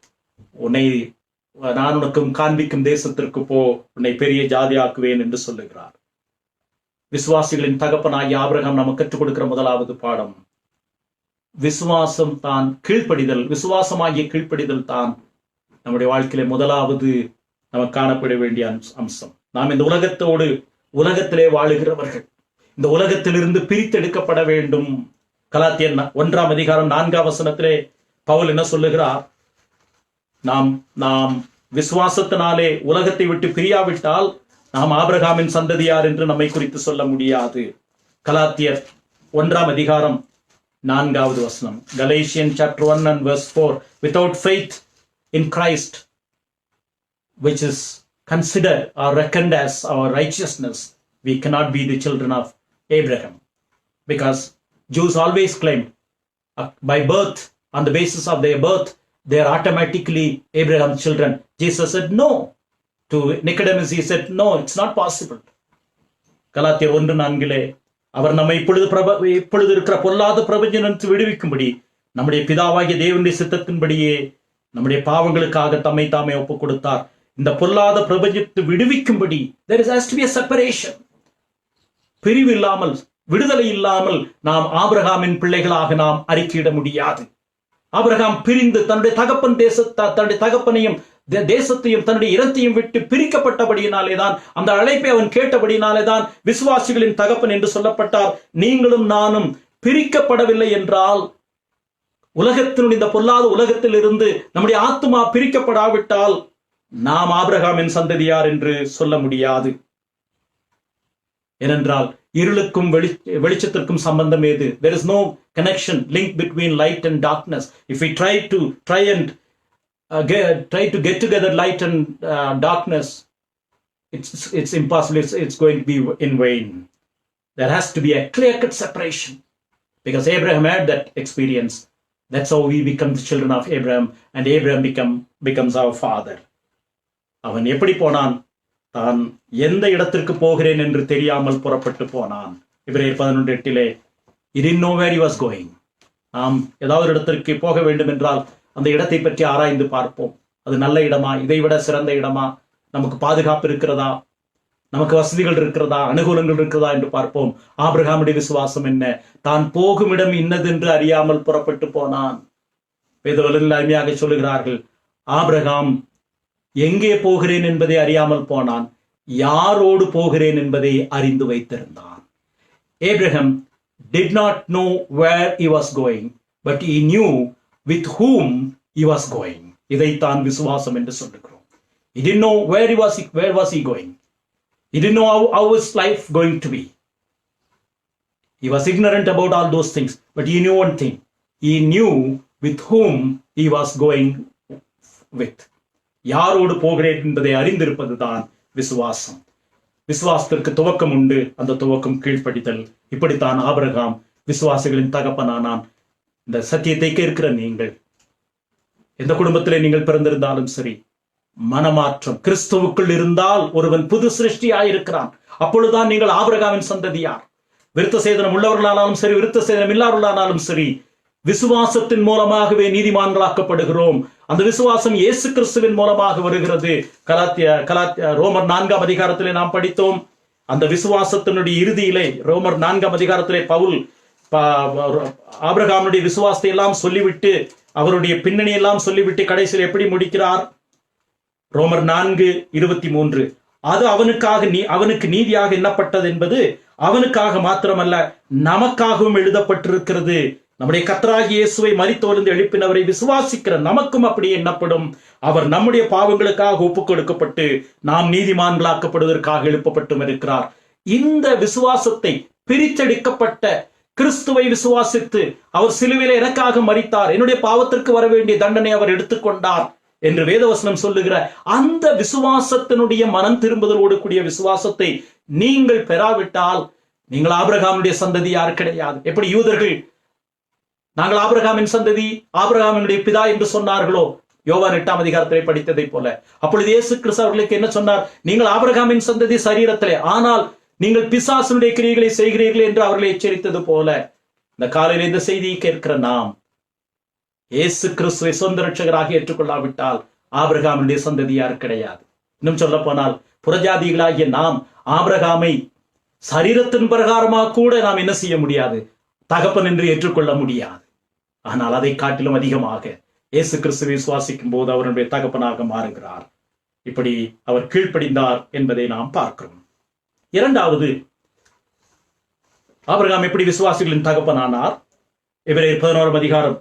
உன்னை நான் உனக்கும் காண்பிக்கும் தேசத்திற்கு போ, உன்னை பெரிய ஜாதியாக்குவேன் என்று சொல்லுகிறார். விசுவாசிகளின் தகப்பனாகிய ஆபிரகாம் நமக்கு கற்றுக் கொடுக்கிற முதலாவது பாடம் விசுவாசம் தான், கீழ்ப்படிதல். விசுவாசமாகிய கீழ்ப்படிதல் தான் நம்முடைய வாழ்க்கையில முதலாவது நமக்கு காணப்பட வேண்டிய அம்சம். நாம் இந்த உலகத்திலே வாழுகிறவர்கள், இந்த உலகத்திலிருந்து பிரித்தெடுக்கப்பட வேண்டும். கலாத்தியர் 1ஆம் அதிகாரம் 4ஆம் வசனத்திலே பவுல் என்ன சொல்லுகிறார்? நாம் விசுவாசத்தினாலே உலகத்தை விட்டு பிரியாவிட்டால் நாம் ஆபிரகாமின் சந்ததியார் என்று நம்மை குறித்து சொல்ல முடியாது. கலாத்தியர் 1ஆம் அதிகாரம் 4வது வசனம். Galatians chapter 1 and verse 4. Without faith in Christ, which is considered or reckoned as our righteousness, we cannot be the children of Abraham. Because Jews always claimed by birth, on the basis of their birth, they are automatically Abraham's children. Jesus said no. To Nicodemus he said, no, it's not possible. கலாத்தியர் 1:4 அவர் நம்மை இப்பொழுது இருக்கிற பொல்லாத பிரபஞ்சத்தை விடுவிக்கும்படி நம்முடைய பிதாவாகிய தேவனுடைய சித்தத்தின்படியே நம்முடைய பாவங்களுக்காக தம்மை தாமே ஒப்புக் கொடுத்தார். இந்த பொல்லாத பிரபஞ்சத்தை விடுவிக்கும்படி there has to be a separation. பிரிவு இல்லாமல், விடுதலை இல்லாமல் நாம் ஆபிரகாமின் பிள்ளைகளாக நாம் அறிக்கையிட முடியாது. ஆபிரகாம் பிரிந்து தன்னுடைய தகப்பனையும் தேசத்தையும் தன்னுடைய இடத்தையும் விட்டு பிரிக்கப்பட்டபடியினாலேதான், அந்த அழைப்பை அவன் கேட்டபடியினாலேதான் விசுவாசிகளின் தகப்பன் என்று சொல்லப்பட்டார். நீங்களும் நானும் பிரிக்கப்படவில்லை என்றால், உலகத்தினுடைய இந்த பொல்லாத உலகத்தில் இருந்து நம்முடைய ஆத்துமா பிரிக்கப்படாவிட்டால் நாம் ஆபிரகாமின் சந்ததியார் என்று சொல்ல முடியாது. ஏனென்றால் இருளுக்கும் வெளிச்சத்திற்கும் சம்பந்தம் ஏது? There is no connection, link between light and darkness. If we try to get together light and darkness, it's impossible. It's going to be in vain. There has to be a clear-cut separation, because Abraham had that experience. That's how we become the children of Abraham, and Abraham becomes our father. அவன் எப்படி போனான்? தான் எந்த இடத்திற்கு போகிறேன் என்று தெரியாமல் புறப்பட்டு போனான். எபிரேயர் 11:8 he didn't know where he was going. நாம் ஏதாவது இடத்திற்கு போக வேண்டும் என்றால் அந்த இடத்தை பற்றி ஆராய்ந்து பார்ப்போம். அது நல்ல இடமா, இதைவிட சிறந்த இடமா, நமக்கு பாதுகாப்பு இருக்கிறதா, நமக்கு வசதிகள் இருக்கிறதா, அனுகூலங்கள் இருக்கிறதா என்று பார்ப்போம். ஆபிரகாமுடைய விசுவாசம் என்ன? தான் போகும் இடம் இன்னதென்று அறியாமல் புறப்பட்டு போனான். வேதவர்கள் அருமையாக சொல்லுகிறார்கள், ஆபிரகாம் எங்கே போகிறேன் என்பதை அறியாமல் போனான், யாரோடு போகிறேன் என்பதை அறிந்து வைத்திருந்தான். Abraham did not know where he was going, but he knew with whom he was going. இதைத்தான் விசுவாசம் என்று சொல்லுகிறோம். He didn't know where was he going. He didn't know how his life going to be. He was ignorant about all those things, but he knew one thing. He knew with whom he was going with. யாரோடு போகிறேன் என்பதை அறிந்திருப்பதுதான் விசுவாசம். விசுவாசத்திற்கு துவக்கம் உண்டு, அந்த துவக்கம் கீழ்ப்படிதல். இப்படித்தான் ஆபிரகாம் விசுவாசிகளின் தகப்பனானான். இந்த சத்தியத்தை கேட்கிற நீங்கள், எந்த குடும்பத்திலே நீங்கள் பிறந்திருந்தாலும் சரி, மனமாற்றம் கிறிஸ்துவுக்குள் இருந்தால் ஒருவன் புது சிருஷ்டியாயிருக்கிறான். அப்பொழுதுதான் நீங்கள் ஆபிரகாமின் சந்ததியார். விருத்த சேதனம் உள்ளவர்களானாலும் சரி, விருத்த சேதனம் இல்லாதவர்களானாலும் சரி, விசுவாசத்தின் மூலமாகவே நீதிமான்களாக்கப்படுகிறோம். அந்த விசுவாசம் இயேசு கிறிஸ்துவின் மூலமாக வருகிறது. ரோமர் 4 நாம் படித்தோம். அந்த விசுவாசத்தினுடைய இறுதியிலே ரோமர் 4 பவுல் ஆபிரகாமுடைய விசுவாசத்தை எல்லாம் சொல்லிவிட்டு, அவருடைய பின்னணி எல்லாம் சொல்லிவிட்டு கடைசியில் எப்படி முடிக்கிறார்? ரோமர் 4:23 அது அவனுக்கு நீதியாக எண்ணப்பட்டது என்பது அவனுக்காக மாத்திரமல்ல, நமக்காகவும் எழுதப்பட்டிருக்கிறது. நம்முடைய கர்த்தராகிய இயேசுவை மரித்தோரிலிருந்து எழுப்பினவரை விசுவாசிக்கிற நமக்கும் அப்படி எண்ணப்படும். அவர் நம்முடைய பாவங்களுக்காக ஒப்புக் கொடுக்கப்பட்டு நாம் நீதிமான்களாக்கப்படுவதற்காக எழுப்பப்பட்டும் இருக்கிறார். இந்த விசுவாசத்தை, பிரித்தெடுக்கப்பட்ட கிறிஸ்துவை விசுவாசித்து அவர் சிலுவையிலே எனக்காக மரித்தார், என்னுடைய பாவத்திற்கு வர வேண்டிய தண்டனை அவர் எடுத்துக்கொண்டார் என்று வேதவசனம் சொல்லுகிற அந்த விசுவாசத்தினுடைய மனம் திரும்புதலோடு கூடிய விசுவாசத்தை நீங்கள் பெறாவிட்டால் நீங்கள் ஆபிரகாமுடைய சந்ததி யார் கிடையாது. எப்படி யூதர்கள் நாங்கள் ஆபிரகாமின் சந்ததி, ஆபிரகாமினுடைய பிதா என்று சொன்னார்களோ, யோவான் 8 படித்ததை போல, அப்பொழுது இயேசு கிறிஸ்து அவர்களுக்கு என்ன சொன்னார்? நீங்கள் ஆபிரகாமின் சந்ததி சரீரத்திலே, ஆனால் நீங்கள் பிசாசுடைய கிரியைகளை செய்கிறீர்கள் என்று அவர்களை எச்சரித்தது போல, இந்த காலையில் இந்த செய்தியை கேட்கிற நாம் இயேசு கிறிஸ்துவை சொந்த ரட்சகராக ஏற்றுக்கொள்ளாவிட்டால் ஆபிரகாமுடைய சந்ததி யார் கிடையாது. இன்னும் சொல்ல போனால் புறஜாதிகளாகிய நாம் ஆபிரகாமை சரீரத்தின் பிரகாரமாக கூட நாம் என்ன செய்ய முடியாது, தகப்பன் என்று ஏற்றுக்கொள்ள முடியாது. ஆனால் அதை காட்டிலும் அதிகமாக இயேசு கிறிஸ்துவை விசுவாசிக்கும் போது அவருடைய தகப்பனாக மாறுகிறார். இப்படி அவர் கீழ்ப்படிந்தார் என்பதை நாம் பார்க்கிறோம். இரண்டாவது, ஆபிரகாம் எப்படி விசுவாசிகளின் தகப்பனானார்? எபிரேயர் 11:9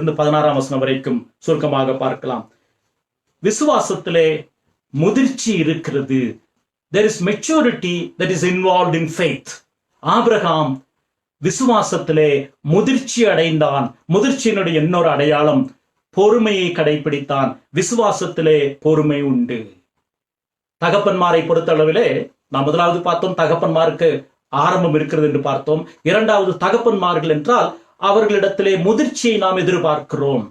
16 வரைக்கும் சுருக்கமாக பார்க்கலாம். விசுவாசத்திலே முதிர்ச்சி இருக்கிறது. There is maturity that is involved in faith. Abraham விசுவாசத்திலே முதிர்ச்சி அடைந்தான். முதிர்ச்சியினுடைய இன்னொரு அடையாளம் பொறுமையை கடைபிடித்தான். விசுவாசத்திலே பொறுமை உண்டு. தகப்பன்மாரை பொறுத்த அளவிலே நாம் முதலாவது பார்த்தோம், தகப்பன்மாருக்கு ஆரம்பம் இருக்கிறது என்று பார்த்தோம். இரண்டாவது, தகப்பன்மார்கள் என்றால் அவர்களிடத்திலே முதிர்ச்சியை நாம் எதிர்பார்க்கிறோம்.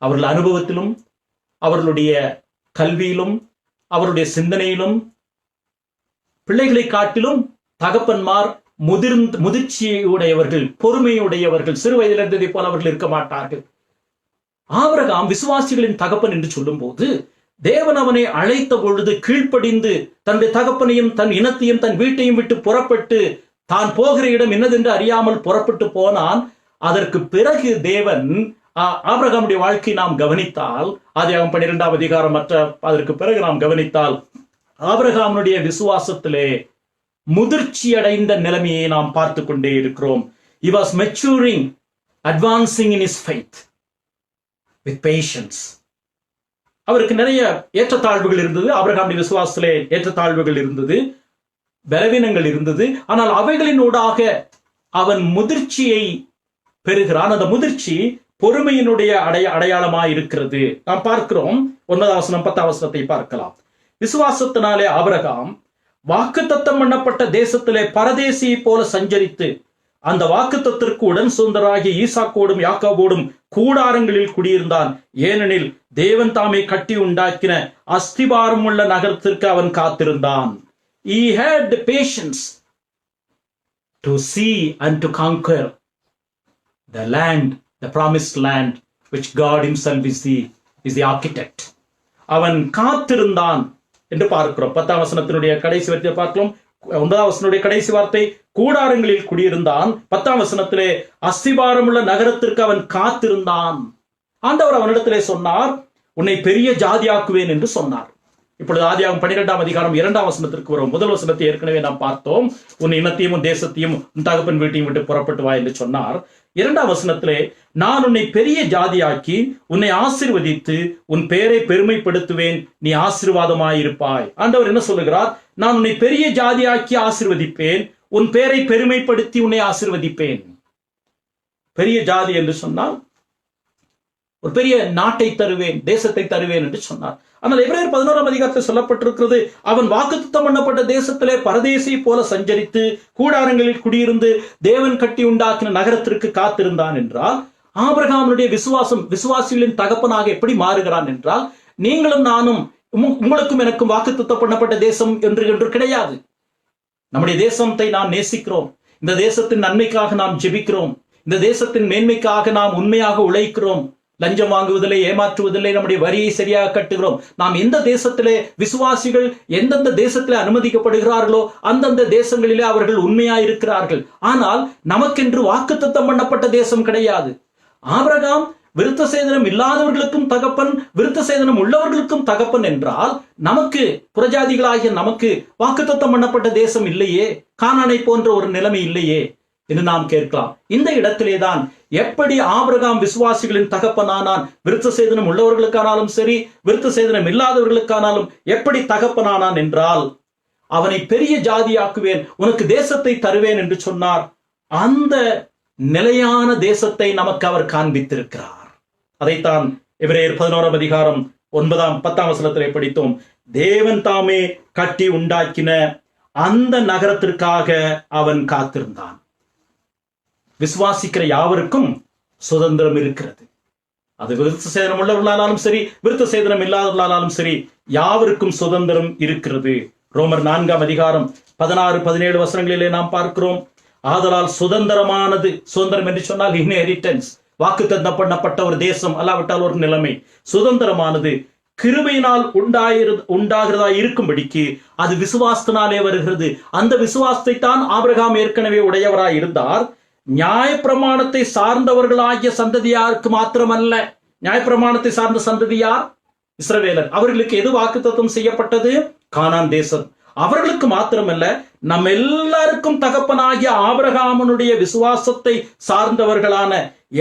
அவர்கள் அனுபவத்திலும், அவர்களுடைய கல்வியிலும், அவருடைய சிந்தனையிலும் பிள்ளைகளை காட்டிலும் தகப்பன்மார் முதிர்ச்சியுடையவர்கள், பொறுமையுடையவர்கள், சிறு வயதில் இருந்ததை போல அவர்கள் இருக்க மாட்டார்கள். ஆபிரகாம் விசுவாசிகளின் தகப்பன் என்று சொல்லும் போது, தேவன் அவனை அழைத்த பொழுது கீழ்ப்படிந்து தன்னுடைய தகப்பனையும் தன் இனத்தையும் தன் வீட்டையும் விட்டு புறப்பட்டு தான் போகிற இடம் என்னதென்று அறியாமல் புறப்பட்டு போனான். அதற்கு பிறகு தேவன் ஆபிரகாமுடைய வாழ்க்கை நாம் கவனித்தால், ஆதியாகமம் 12ஆம் அதிகாரம் அதற்கு பிறகு நாம் கவனித்தால், ஆபிரகாமுடைய விசுவாசத்திலே முதிர்ச்சி அடைந்த நிலைமையை நாம் பார்த்து கொண்டே இருக்கிறோம். He was maturing, advancing in his faith with patience. அவருக்கு நிறைய ஏற்றத்தாழ்வுகள் இருந்தது. ஆபிரகாமுடைய விசுவாசத்திலே ஏற்றத்தாழ்வுகள் இருந்தது, பலவீனங்கள் இருந்தது. ஆனால் அவைகளினூடாக அவன் முதிர்ச்சியை பெறுகிறான். அந்த முதிர்ச்சி பொறுமையினுடைய அடையாளமாய் இருக்கிறது. நாம் பார்க்கிறோம் 9ஆம் வசனம் 10ஆம் வசனத்தை பார்க்கலாம். விசுவாசத்தினாலே ஆபிரகாம் வாக்குத்தத்தம் பண்ணப்பட்ட தேசத்திலே பரதேசியை போல சஞ்சரித்து அந்த வாக்குத்தத்திற்கு உடன் சுதந்தராகிய ஈசாக்கோடும் யாக்கோபோடும் கூடாரங்களில் குடியிருந்தான். ஏனெனில் தேவன் தாமே கட்டி உண்டாக்கின அஸ்திபாரம் உள்ள நகரத்திற்கு அவன் காத்திருந்தான். He had the patience to see and to conquer the land, the promised land, which God himself is the architect. அவன் காத்திருந்தான் என்று பார்க்கிறோம். 10ஆம் வசனத்தினுடைய கடைசி வார்த்தையை பார்க்கிறோம். 9ஆம் வசனத்துடைய கடைசி வார்த்தை கூடாரங்களில் குடியிருந்தான். 10ஆம் வசனத்திலே அஸ்திபாரம் உள்ள நகரத்திற்கு அவன் காத்திருந்தான். ஆண்டவர் அவனிடத்திலே சொன்னார், உன்னை பெரிய ஜாதியாக்குவேன் என்று சொன்னார். இப்பொழுது ஆதியாகமம் 12ஆம் அதிகாரம் 2ஆம் வசனத்திற்கு வரும். முதல் வசனத்தை ஏற்கனவே நாம் பார்த்தோம். உன் இனத்தையும் உன் தேசத்தையும் உன் தகப்பன் வீட்டையும் விட்டு புறப்பட்டு வா என்று சொன்னார். 2ஆம் வசனத்திலே, நான் உன்னை பெரிய ஜாதியாக்கி உன்னை ஆசீர்வதித்து உன் பெயரை பெருமைப்படுத்துவேன், நீ ஆசீர்வாதமாயிருப்பாய். ஆண்டவர் என்ன சொல்லுகிறார்? நான் உன்னை பெரிய ஜாதியாக்கி ஆசீர்வதிப்பேன், உன் பெயரை பெருமைப்படுத்தி உன்னை ஆசீர்வதிப்பேன். பெரிய ஜாதி என்று சொன்னால் ஒரு பெரிய நாட்டை தருவேன், தேசத்தை தருவேன் என்று சொன்னார். ஆனால் எபிரேயர் 11ஆம் அதிகாரத்தில் சொல்லப்பட்டிருக்கிறது, அவன் வாக்குத்தத்தம் பண்ணப்பட்ட தேசத்திலே பரதேசியை போல சஞ்சரித்து கூடாரங்களில் குடியிருந்து தேவன் கட்டி உண்டாக்கின நகரத்திற்கு காத்திருந்தான் என்றால், ஆபிரகாமுடைய விசுவாசிகளின் தகப்பனாக எப்படி மாறுகிறான் என்றால், நீங்களும் நானும் உங்களுக்கும் எனக்கும் வாக்குத்தத்தம் பண்ணப்பட்ட தேசம் என்று கிடையாது. நம்முடைய தேசத்தை நாம் நேசிக்கிறோம். இந்த தேசத்தின் நன்மைக்காக நாம் ஜெபிக்கிறோம். இந்த தேசத்தின் மேன்மைக்காக நாம் உண்மையாக உழைக்கிறோம். லஞ்சம் வாங்குவதில்லை, ஏமாற்றுவதில்லை, நம்முடைய வரியை சரியாக கட்டுகிறோம். நாம் எந்த தேசத்திலே விசுவாசிகள் எந்தெந்த தேசத்திலே அனுமதிக்கப்படுகிறார்களோ அந்தந்த தேசங்களிலே அவர்கள் உண்மையாயிருக்கிறார்கள். ஆனால் நமக்கென்று வாக்குத்தத்தம் பண்ணப்பட்ட தேசம் கிடையாது. ஆபிரகாம் விருத்த சேதனம் இல்லாதவர்களுக்கும் தகப்பன், விருத்த சேதனம் உள்ளவர்களுக்கும் தகப்பன் என்றால், நமக்கு புறஜாதிகளாகிய நமக்கு வாக்குத்தத்தம் பண்ணப்பட்ட தேசம் இல்லையே, கானானை போன்ற ஒரு நிலைமை இல்லையே என்று நாம் கேட்கலாம். இந்த இடத்திலேதான் எப்படி ஆபிரகாம் விசுவாசிகளின் தகப்பனானான், விருத்த சேதனம் உள்ளவர்களுக்கானாலும் சரி விருத்த சேதனம் இல்லாதவர்களுக்கானாலும் எப்படி தகப்பனானான் என்றால், அவனை பெரிய ஜாதியாக்குவேன், உனக்கு தேசத்தை தருவேன் என்று சொன்னார். அந்த நிலையான தேசத்தை நமக்கு அவர் காண்பித்திருக்கிறார். அதைத்தான் எபிரேயர் 11ஆம் அதிகாரம் 9ஆம் 10ஆம் வசனத்திலே படித்தோம். தேவன் தாமே கட்டி உண்டாக்கின அந்த நகரத்திற்காக அவன் காத்திருந்தான். விசுவாசிக்கிற யாவருக்கும் சுதந்திரம் இருக்கிறது. அது விருத்த சேதனம் உள்ளவர்களானாலும் சரி விருத்த சேதனம் இல்லாதவர்களானாலும் சரி யாவருக்கும் சுதந்திரம் இருக்கிறது. ரோமர் 4ஆம் அதிகாரம் 16-17 வசனங்களிலே நாம் பார்க்கிறோம். ஆதலால் சுதந்திரமானது, சுதந்திரம் என்று சொன்னால் இன்ஹெரிட்டன்ஸ், வாக்குத்தத்தம் பண்ணப்பட்ட ஒரு தேசம் அல்லாவிட்டால் ஒரு நிலைமை, சுதந்திரமானது கிருபையினால் உண்டாகிறதா இருக்கும்படிக்கு அது விசுவாசத்தினாலே வருகிறது. அந்த விசுவாசத்தை தான் ஆபிரகாம் ஏற்கனவே உடையவராய் இருந்தார். நியாயப்பிரமாணத்தை சார்ந்தவர்களாகிய சந்ததியாருக்கு மாத்திரமல்ல. நியாயப்பிரமாணத்தை சார்ந்த சந்ததியார் இஸ்ரவேலர். அவர்களுக்கு எது வாக்குத்தத்தம் செய்யப்பட்டது? கானான் தேசம். அவர்களுக்கு மாத்திரமல்ல, நம் எல்லாருக்கும் தகப்பனாகிய ஆபிரகாமனுடைய விசுவாசத்தை சார்ந்தவர்களான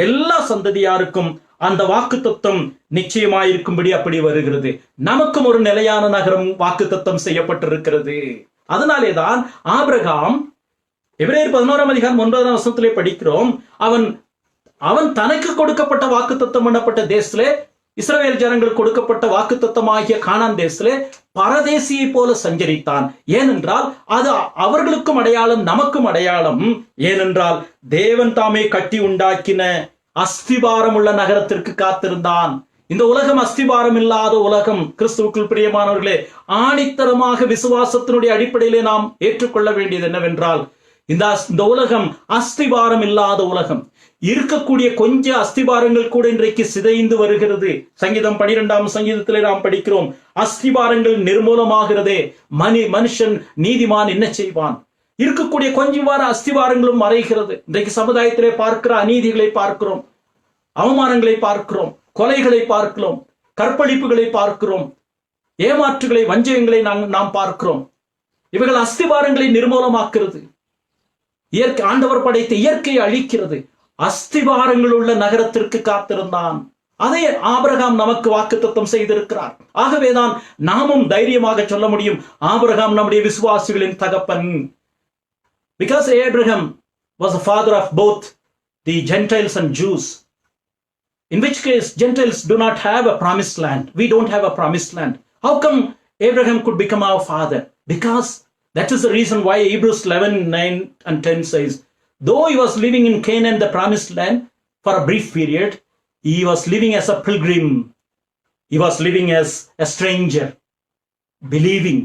எல்லா சந்ததியாருக்கும் அந்த வாக்குத்தத்தம் நிச்சயமாயிருக்கும்படி அப்படி வருகிறது. நமக்கும் ஒரு நிலையான நகரம் வாக்குத்தத்தம் செய்யப்பட்டிருக்கிறது. அதனாலேதான் ஆபிரகாம் எபிரேயர் 11ஆம் அதிகாரம் 9ஆம் வசனத்திலே படிக்கிறோம், அவன் தனக்கு கொடுக்கப்பட்ட வாக்குத்தத்தம் பண்ணப்பட்ட தேசத்திலே, இஸ்ரவேல் ஜனங்கள் கொடுக்கப்பட்ட வாக்குத்தத்தமாகிய கானான் தேசத்திலே பரதேசியை போல சஞ்சரித்தான். ஏனென்றால் அது அவர்களுக்கும் அடையாளம், நமக்கும் அடையாளம். ஏனென்றால் தேவன் தாமே கட்டி உண்டாக்கின அஸ்திபாரம் உள்ள நகரத்திற்கு காத்திருந்தான். இந்த உலகம் அஸ்திபாரம் இல்லாத உலகம். கிறிஸ்துவுக்குள் பிரியமானவர்களே, ஆணித்தரமாக விசுவாசத்தினுடைய அடிப்படையிலே நாம் ஏற்றுக்கொள்ள வேண்டியது என்னவென்றால், இந்த உலகம் அஸ்திபாரம் இல்லாத உலகம். இருக்கக்கூடிய கொஞ்ச அஸ்திபாரங்கள் கூட இன்றைக்கு சிதைந்து வருகிறது. சங்கீதம் 12ஆம் சங்கீதத்திலே நாம் படிக்கிறோம், அஸ்திபாரங்கள் நிர்மூலமாகிறதே, மனுஷன் நீதிமான் என்ன செய்வான். இருக்கக்கூடிய கொஞ்சம் வார அஸ்திபாரங்களும் மறைகிறது. இன்றைக்கு சமுதாயத்திலே பார்க்கிற அநீதிகளை பார்க்கிறோம், அவமானங்களை பார்க்கிறோம், கொலைகளை பார்க்கிறோம், கற்பழிப்புகளை பார்க்கிறோம், ஏமாற்றுகளை, வஞ்சகங்களை நாம் பார்க்கிறோம். இவைகள் அஸ்திபாரங்களை நிர்மூலமாக்குறது. ஆண்டவர் படைத்த இயற்கையை அழிக்கிறது. அஸ்திபாரங்கள் உள்ள நகரத்திற்கு காத்திருந்தான். அதை ஆபிரகாம் நமக்கு வாக்குத்தத்தம் செய்திருக்கிறார். ஆகவேதான் நாமும் தைரியமாக சொல்ல முடியும், ஆபிரகாம் நம்முடைய விசுவாசிகளின் தகப்பன். Because Abraham was the father of both the Gentiles and Jews. In which case, Gentiles do not have a promised land. We don't have a promised land. How come Abraham could become our father? Because that is the reason why Hebrews 11:9 and 10 says, though he was living in Canaan, the promised land, for a brief period, he was living as a pilgrim. He was living as a stranger, believing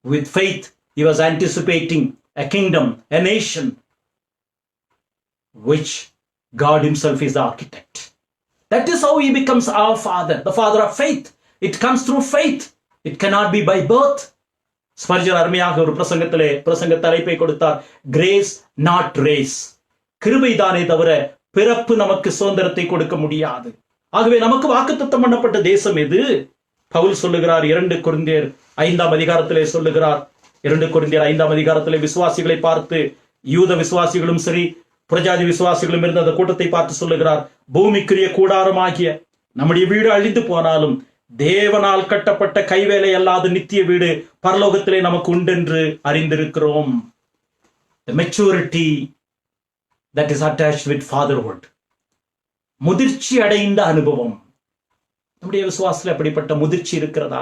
with faith. He was anticipating a kingdom, a nation, which God himself is the architect. That is how he becomes our father, the father of faith. It comes through faith. It cannot be by birth. Spurgeon அருமையாக ஒரு பிரசங்க தலைப்பை கொடுத்தார், grace not race. கிருபை தானே தவிர பிறப்பு நமக்கு சுதந்திரத்தை கொடுக்க முடியாது. ஆகவே நமக்கு வாக்குத்தத்தம் பண்ணப்பட்ட தேசம் எது? பவுல் சொல்லுகிறார் 2 கொரிந்தியர் 5ஆம் அதிகாரத்திலே சொல்லுகிறார். 2 கொரிந்தியர் 5ஆம் அதிகாரத்திலே விசுவாசிகளை பார்த்து, யூத விசுவாசிகளும் சரி புறஜாதி விசுவாசிகளும் இருந்த அந்த கூட்டத்தை பார்த்து சொல்லுகிறார், பூமிக்குரிய கூடாரமாகிய நம்முடைய வீடு அழிந்து போனாலும் தேவனால் கட்டப்பட்ட கைவேலை அல்லாத நித்திய வீடு பரலோகத்திலே நமக்கு உண்டென்று அறிந்திருக்கிறோம். The maturity that is attached with fatherhood. முதிர்ச்சி அடைந்த அனுபவம். நம்முடைய விசுவாசத்தில் அப்படிப்பட்ட முதிர்ச்சி இருக்கிறதா?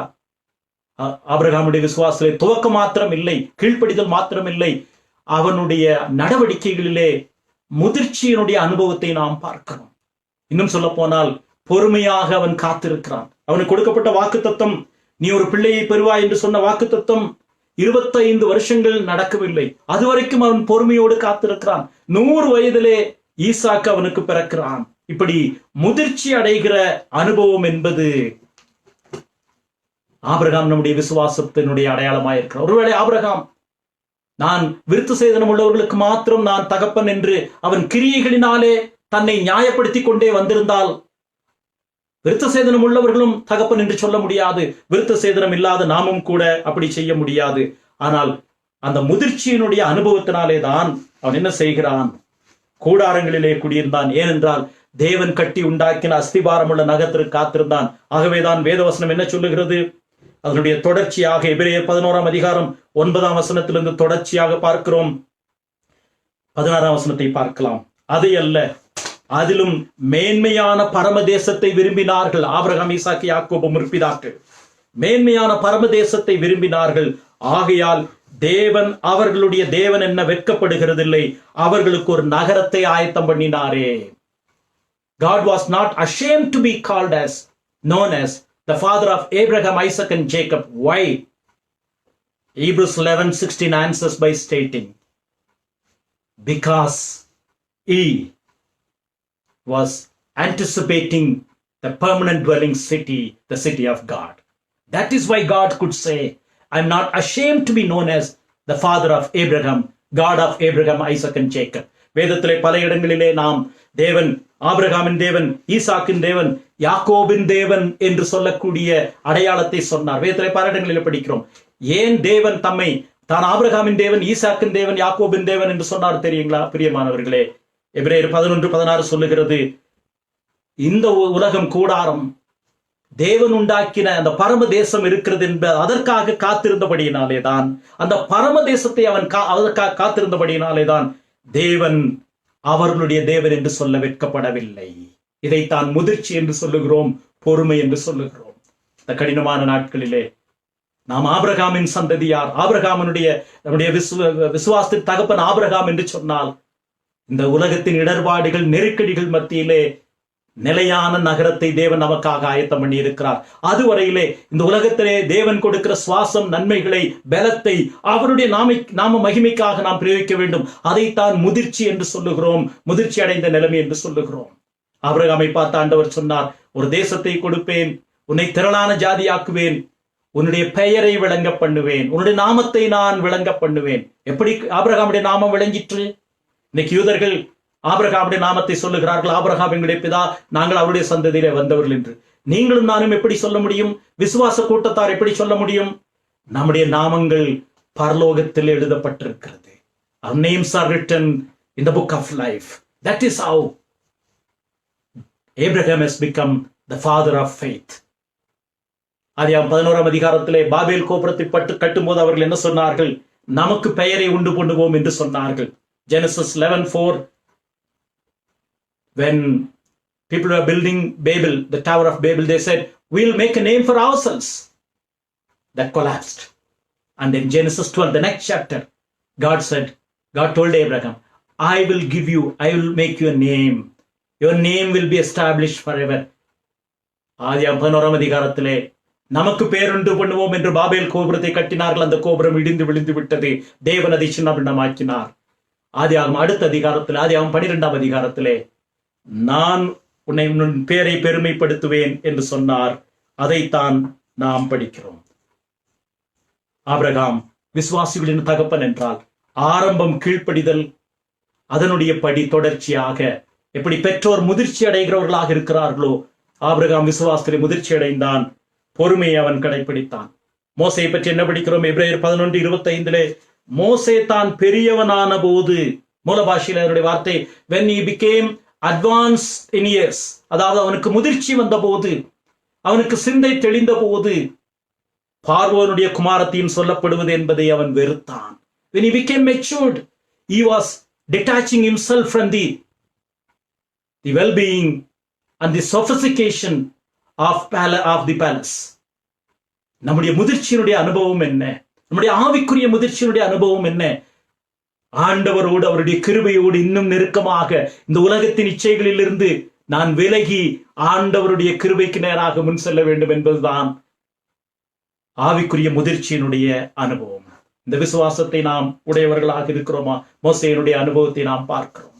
ஆபிரகாமுடைய விசுவாசத்திலே துவக்கம் மாத்திரம் இல்லை, கீழ்ப்படிதல் மாத்திரம் இல்லை, அவனுடைய நடவடிக்கைகளிலே முதிர்ச்சியினுடைய அனுபவத்தை நாம் பார்க்கிறோம். இன்னும் சொல்ல போனால் பொறுமையாக அவன் காத்திருக்கிறான். அவனுக்கு கொடுக்கப்பட்ட வாக்குத்தத்தம், நீ ஒரு பிள்ளையை பெறுவாய் என்று சொன்ன வாக்குத்தத்தம் 25 வருஷங்கள் நடக்கவில்லை. அதுவரைக்கும் அவன் பொறுமையோடு காத்திருக்கிறான். 100 வயதிலே ஈசாக்கு அவனுக்கு பிறக்கிறான். இப்படி முதிர்ச்சி அடைகிற அனுபவம் என்பது ஆபிரகாம் நம்முடைய விசுவாசத்தினுடைய அடையாளமாயிருக்கிறார். ஒருவேளை ஆபிரகாம் நான் விருத்த சேதனம் உள்ளவர்களுக்கு மாத்திரம் நான் தகப்பன் என்று அவன் கிரியைகளினாலே தன்னை நியாயப்படுத்திக் கொண்டே வந்திருந்தால், விருத்த சேதனம் உள்ளவர்களும் தகப்பன் என்று சொல்ல முடியாது. விருத்த சேதனம் இல்லாத நாமும் கூட அப்படி செய்ய முடியாது. ஆனால் அந்த முதிர்ச்சியினுடைய அனுபவத்தினாலே தான் அவன் என்ன செய்கிறான்? கூடாரங்களிலே குடியிருந்தான். ஏனென்றால் தேவன் கட்டி உண்டாக்கின அஸ்திபாரம் உள்ள நகரத்திற்கு காத்திருந்தான். ஆகவேதான் வேதவசனம் என்ன சொல்லுகிறது? அதனுடைய தொடர்ச்சியாக எபிரேயர் 11ஆம் அதிகாரம் 9ஆம் வசனத்திலிருந்து தொடர்ச்சியாக பார்க்கிறோம். 16ஆம் வசனத்தை பார்க்கலாம். அது அல்ல, அதிலும் மேன்மையான பரமதேசத்தை விரும்பினார்கள். ஆபிரகாம், ஈசாக்கு, யாக்கோபு முற்பிதாக்கள் மேன்மையான பரமதேசத்தை விரும்பினார்கள். ஆகையால் தேவன் அவர்களுடைய தேவன் என்ன வெட்கப்படுகிறதில்லை, அவர்களுக்கு ஒரு நகரத்தை ஆயத்தம் பண்ணினாரே. God was not ashamed to be called as, known as the father of Abraham, Isaac and Jacob. Why? Hebrews 11:16 answers by stating, because he was anticipating the permanent dwelling city, the city of God. That is why God could say, I'm not ashamed to be known as the father of Abraham, God of Abraham, Isaac and Jacob. வேதத்திலே பல இடங்களிலே நாம் தேவன் ஆபிரகாமின் தேவன், ஈசாக்கின் தேவன், யாக்கோபின் தேவன் என்று சொல்லக்கூடிய அடையாளத்தை சொன்னார். வேதத்திலே பல இடங்களில் படிக்கிறோம். ஏன் தேவன் தம்மை தான் ஆபிரகாமின் தேவன், ஈசாக்கின் தேவன், யாக்கோபின் தேவன் என்று சொன்னார் தெரியுங்களா பிரியமானவர்களே? எபிரேயர் 11:16 சொல்லுகிறது, இந்த உலகம் கூடாரம் தேவன் உண்டாக்கின அந்த பரம தேசம் இருக்கிறது என்பது அதற்காக காத்திருந்தபடியினாலே தான், அந்த பரம தேசத்தை அவன் அதற்காக காத்திருந்தபடியினாலே தான் தேவன் அவர்களுடைய தேவன் என்று சொல்ல வெட்கப்படவில்லை. இதைத்தான் முதிர்ச்சி என்று சொல்லுகிறோம், பொறுமை என்று சொல்லுகிறோம். இந்த கடினமான நாட்களிலே நாம் ஆபிரகாமின் சந்ததியார், நம்முடைய விசுவாசத்தின் தகப்பன் ஆபிரகாம் என்று சொன்னால், இந்த உலகத்தின் இடர்பாடுகள் நெருக்கடிகள் மத்தியிலே நிலையான நகரத்தை தேவன் நமக்காக ஆயத்தம் பண்ணி இருக்கிறார். அதுவரையிலே இந்த உலகத்திலே தேவன் கொடுக்கிற சுவாசம், நன்மைகளை, பலத்தை அவருடைய நாம மகிமைக்காக நாம் பிரயோகிக்க வேண்டும். அதைத்தான் முதிர்ச்சி என்று சொல்லுகிறோம், முதிர்ச்சி அடைந்த நிலைமை என்று சொல்லுகிறோம். ஆபிரகாமை பார்த்த ஆண்டவர் சொன்னார், ஒரு தேசத்தை கொடுப்பேன், உன்னை திரளான ஜாதியாக்குவேன், உன்னுடைய பெயரை விளங்க பண்ணுவேன், உன்னுடைய நாமத்தை நான் விளங்க பண்ணுவேன். எப்படி ஆபிரகாமுடைய நாமம் விளங்கிற்று? இன்னைக்கு யூதர்கள் ஆபிரகாமுடைய நாமத்தை சொல்லுகிறார்கள். ஆபிரகாம் எங்களுடைய பிதா, நாங்கள் அவருடைய சந்ததியிலே வந்தவர்கள் என்று. நீங்களும் நானும் எப்படி சொல்ல முடியும்? விசுவாச கூட்டத்தார் எப்படி சொல்ல முடியும்? நம்முடைய நாமங்கள் பரலோகத்தில் எழுதப்பட்டிருக்கிறது. Our names are written in the book of life. That is how Abraham has become the father of faith. ஆதியாகமம் 11ஆம் அதிகாரத்திலே பாபேல் கோபுரத்தை கட்டும்போது அவர்கள் என்ன சொன்னார்கள்? நமக்கு பெயரை உண்டு பண்ணுவோம் என்று சொன்னார்கள். Genesis 11:4, when people were building Babel, the Tower of Babel, they said, we'll make a name for ourselves. That collapsed. And in Genesis 12, the next chapter, God told Abraham, I will make you a name. Your name will be established forever. ஆதியாகமம் 11ஆம் அதிகாரத்திலே நமக்கு பேருண்டு பண்ணுவோம் என்று பாபேல் கோபுரத்தை கட்டினார்கள். அந்த கோபுரம் இடிந்து விழுந்து விட்டது. தேவன் அதை சின்னபின்னமாக்கினார். ஆதியாகமம் அடுத்த அதிகாரத்தில், ஆதியாகமம் 12ஆம் அதிகாரத்திலே, நான் உன் பேரை பெருமைப்படுத்துவேன் என்று சொன்னார். அதைத்தான் நாம் படிக்கிறோம். ஆபிரகாம் விசுவாசிகளின் தகப்பன் என்றால் ஆரம்பம் கீழ்ப்படிதல், அதனுடைய படி தொடர்ச்சியாக எப்படி பெற்றோர் முதிர்ச்சி அடைகிறவர்களாக இருக்கிறார்களோ, ஆபிரகாம் விசுவாசத்திலே முதிர்ச்சி அடைந்தான், பொறுமையை அவன் கடைபிடித்தான். மோசையை பற்றி என்ன படிக்கிறோம்? எபிரேயர் 11:25, மோசே தான் பெரியவனான போது, மூல பாஷையில் அவருடைய வார்த்தை, when he became advanced in years, அதாவது அவனுக்கு முதிர்ச்சி வந்த போது, அவனுக்கு சிந்தை தெளிந்த போது, பார்வோனுடைய குமாரத்தையும் சொல்லப்படுவது என்பதை அவன் வெறுத்தான். When he became matured, he was detaching himself from the well-being and the sophistication of the palace. நம்முடைய முதிர்ச்சியினுடைய அனுபவம் என்ன? நம்முடைய ஆவிக்குரிய முதிர்ச்சியினுடைய அனுபவம் என்ன? ஆண்டவரோடு, அவருடைய கிருபையோடு இன்னும் நெருக்கமாக, இந்த உலகத்தின் இச்சைகளிலிருந்து நான் விலகி ஆண்டவருடைய கிருபைக்கு நேராக முன் செல்ல வேண்டும் என்பதுதான் ஆவிக்குரிய முதிர்ச்சியினுடைய அனுபவம். இந்த விசுவாசத்தை நாம் உடையவர்களாக இருக்கிறோமா? மோசேயினுடைய அனுபவத்தை நாம் பார்க்கிறோம்.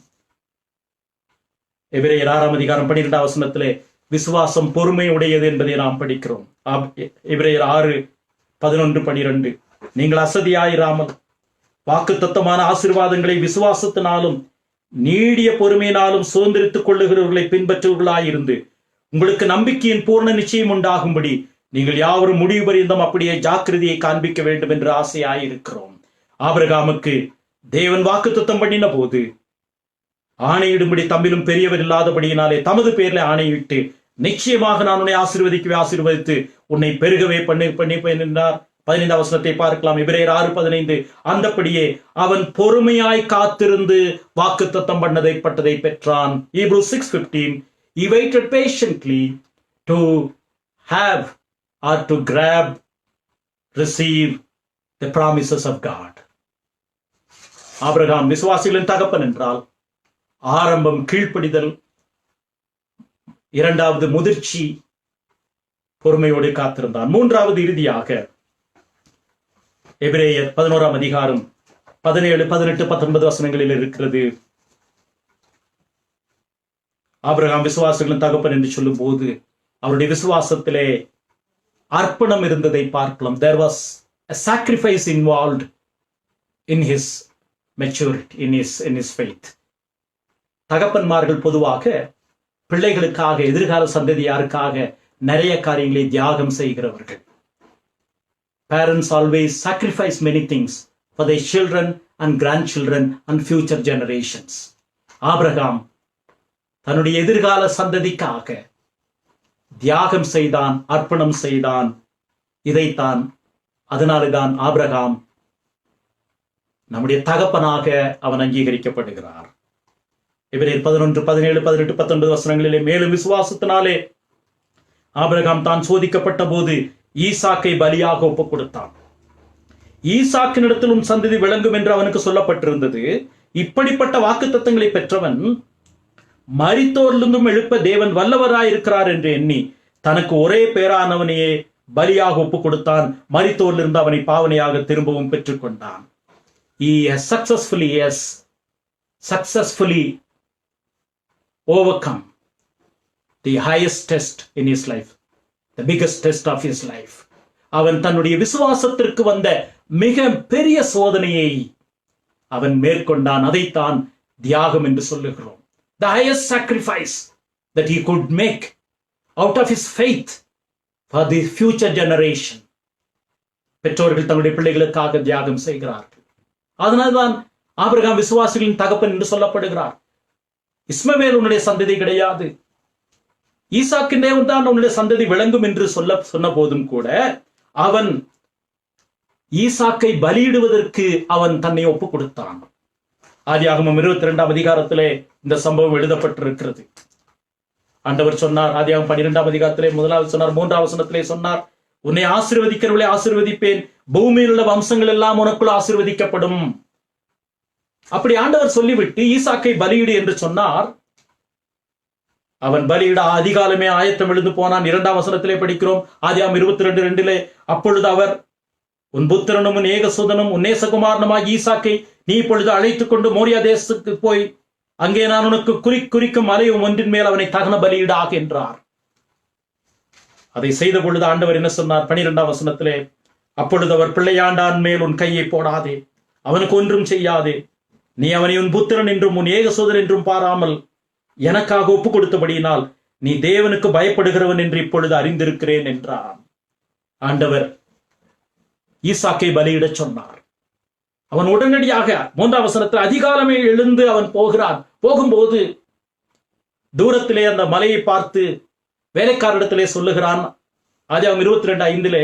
எபிரேயர் 6ஆம் அதிகாரம் 12ஆம் வசனத்திலே விசுவாசம் பொறுமை உடையது என்பதை நாம் படிக்கிறோம். எபிரேயர் 6:11-12, நீங்கள் அசதியாயிராமல் வாக்குத்தத்தமான ஆசீர்வாதங்களை விசுவாசத்தினாலும் நீடிய பொறுமையினாலும் சுதந்திரித்துக் கொள்ளுகிறவர்களை பின்பற்றுவர்களாயிருந்து உங்களுக்கு நம்பிக்கையின் பூர்ண நிச்சயம் உண்டாகும்படி நீங்கள் யாவரும் முடிவு பரியந்தம் அப்படியே ஜாக்கிரதையை காண்பிக்க வேண்டும் என்று ஆசையாயிருக்கிறோம். ஆபிரகாமுக்கு தேவன் வாக்குத்தத்தம் பண்ணின போது ஆணையிடும்படி தம்மிலும் பெரியவர் இல்லாதபடியினாலே தமது பேர்ல ஆணையிட்டு, நிச்சயமாக நான் உன்னை ஆசீர்வதித்து உன்னை பெருகவே பண்ணி என்றார். 15ஆம் வசனத்தை பார்க்கலாம். எபிரேயர் 6:15, அந்தப்படியே அவன் பொறுமையாய் காத்திருந்து வாக்குத்தத்தம் பட்டதை பெற்றான். Hebrews 6:15, he waited patiently to have or to receive the promises of God. Abraham விசுவாசிகளின் தகப்பன் என்றால் ஆரம்பம் கீழ்ப்படிதல், இரண்டாவது முதிர்ச்சி, பொறுமையோடு காத்திருந்தான். மூன்றாவது இறுதியாக எபிரேயர் 11ஆம் அதிகாரம் 17, 18, 19 வசனங்களில் இருக்கிறது. ஆபிரகாம் விசுவாசிகளின் தகப்பன் என்று சொல்லும் போது அவருடைய விசுவாசத்திலே அர்ப்பணம் இருந்ததை பார்க்கலாம். There was a sacrifice involved in his maturity, in his faith. தகப்பன்மார்கள் பொதுவாக பிள்ளைகளுக்காக, எதிர்கால சந்ததியாருக்காக நிறைய காரியங்களை தியாகம் செய்கிறவர்கள். Parents always sacrifice many things for their children and grandchildren and future generations. Abraham தன்னுடைய எதிர்கால சந்ததிக்காக தியாகம் செய்தான், அர்ப்பணம் செய்தான். இதைத்தான், அதனால்தான் ஆபிரகாம் நம்முடைய தகப்பனாக அவன் அங்கீகரிக்கப்படுகிறார். எபிரேயர் 11, 17, 18, 19 வசனங்களிலே, மேலும் விசுவாசத்தினாலே ஆபிரகாம் தான் சோதிக்கப்பட்ட போது ஈசாக்கை பலியாக ஒப்புக் கொடுத்தான். ஈசாக்கினிடத்திலும் சந்ததி விளங்கும் என்று அவனுக்கு சொல்லப்பட்டிருந்தது. இப்படிப்பட்ட வாக்குத்தத்தங்களை பெற்றவன் மரித்தோரிலிருந்தும் எழுப்ப தேவன் வல்லவராயிருக்கிறார் என்று எண்ணி தனக்கு ஒரே பேரானவனையே பலியாக ஒப்பு கொடுத்தான். மரித்தோரிலிருந்து அவனை பாவனையாக திரும்பவும் பெற்றுக்கொண்டான். He has successfully overcome the highest test in his life, the biggest test of his life. அவன் தன்னுடைய விசுவாசத்திற்கு வந்த மிக பெரிய சோதனையை அவன் மேற்கொண்டான். அதைத்தான் தியாகம் என்று சொல்லுகிறோம். The highest sacrifice that he could make out of his faith for the future generation. பெற்றோர்கள் தன்னுடைய பிள்ளைகளுக்காக தியாகம் செய்கிறார்கள். அதனால்தான் ஆபிரகாம் விசுவாசிகளின் தகப்பன் என்று சொல்லப்படுகிறார். இஸ்மவேல் உன்னுடைய சந்ததி கிடையாது, ஈசாக்கின் தேவன் தான் உன்னுடைய சந்ததி விளங்கும் என்று சொன்ன போதும் கூட அவன் ஈசாக்கை பலியிடுவதற்கு அவன் தன்னை ஒப்பு கொடுத்தான். ஆதியாகமம் 22ஆம் அதிகாரத்திலே இந்த சம்பவம் எழுதப்பட்டிருக்கிறது. ஆண்டவர் சொன்னார், ஆதியாகமம் 12ஆம் அதிகாரத்திலே முதலாவது சொன்னார், 3ஆம் வசனத்திலே சொன்னார், உன்னை ஆசீர்வதிக்கிறவளை ஆசீர்வதிப்பேன், பூமியில் உள்ள வம்சங்கள் எல்லாம் உனக்குள் ஆசீர்வதிக்கப்படும். அப்படி ஆண்டவர் சொல்லிவிட்டு ஈசாக்கை பலியிடு என்று சொன்னார். அவன் பலியிட அதிகாலமே ஆயத்தம் எழுந்து போனான். 2ஆம் வசனத்திலே படிக்கிறோம், ஆதியாகமம் 22:2, அப்பொழுது அவர், உன் புத்திரனும் உன் ஏகசுதனும் உன் நேசகுமாரனுமாகிய ஈசாக்கை நீ இப்பொழுது அழைத்துக் கொண்டு மோரியா தேசத்துக்கு போய் அங்கே நான் உனக்கு குறிக்கும் மலையும் ஒன்றின் மேல் அவனை தகன பலியிடாக என்றார். அதை செய்த பொழுது ஆண்டவர் என்ன சொன்னார்? 12ஆம் வசனத்திலே, அப்பொழுது அவர், பிள்ளையாண்டான் மேல் உன் கையை போடாதே, அவனுக்கு ஒன்றும் செய்யாதே, நீ அவனை உன் புத்திரன் என்றும் உன் ஏகசோதரன் என்றும் பாராமல் எனக்காக ஒப்பு கொடுத்தபடியினால் நீ தேவனுக்கு பயப்படுகிறவன் என்று இப்பொழுது அறிந்திருக்கிறேன் என்றார். ஆண்டவர் ஈசாக்கை பலியிடச் சொன்னார். அவன் உடனடியாக 3ஆம் வசனத்தில் அதிகாலமே எழுந்து அவன் போகிறான். போகும்போது தூரத்திலே அந்த மலையை பார்த்து வேலைக்காரிடத்திலே சொல்லுகிறான். ஆதியாகமம் 22:5,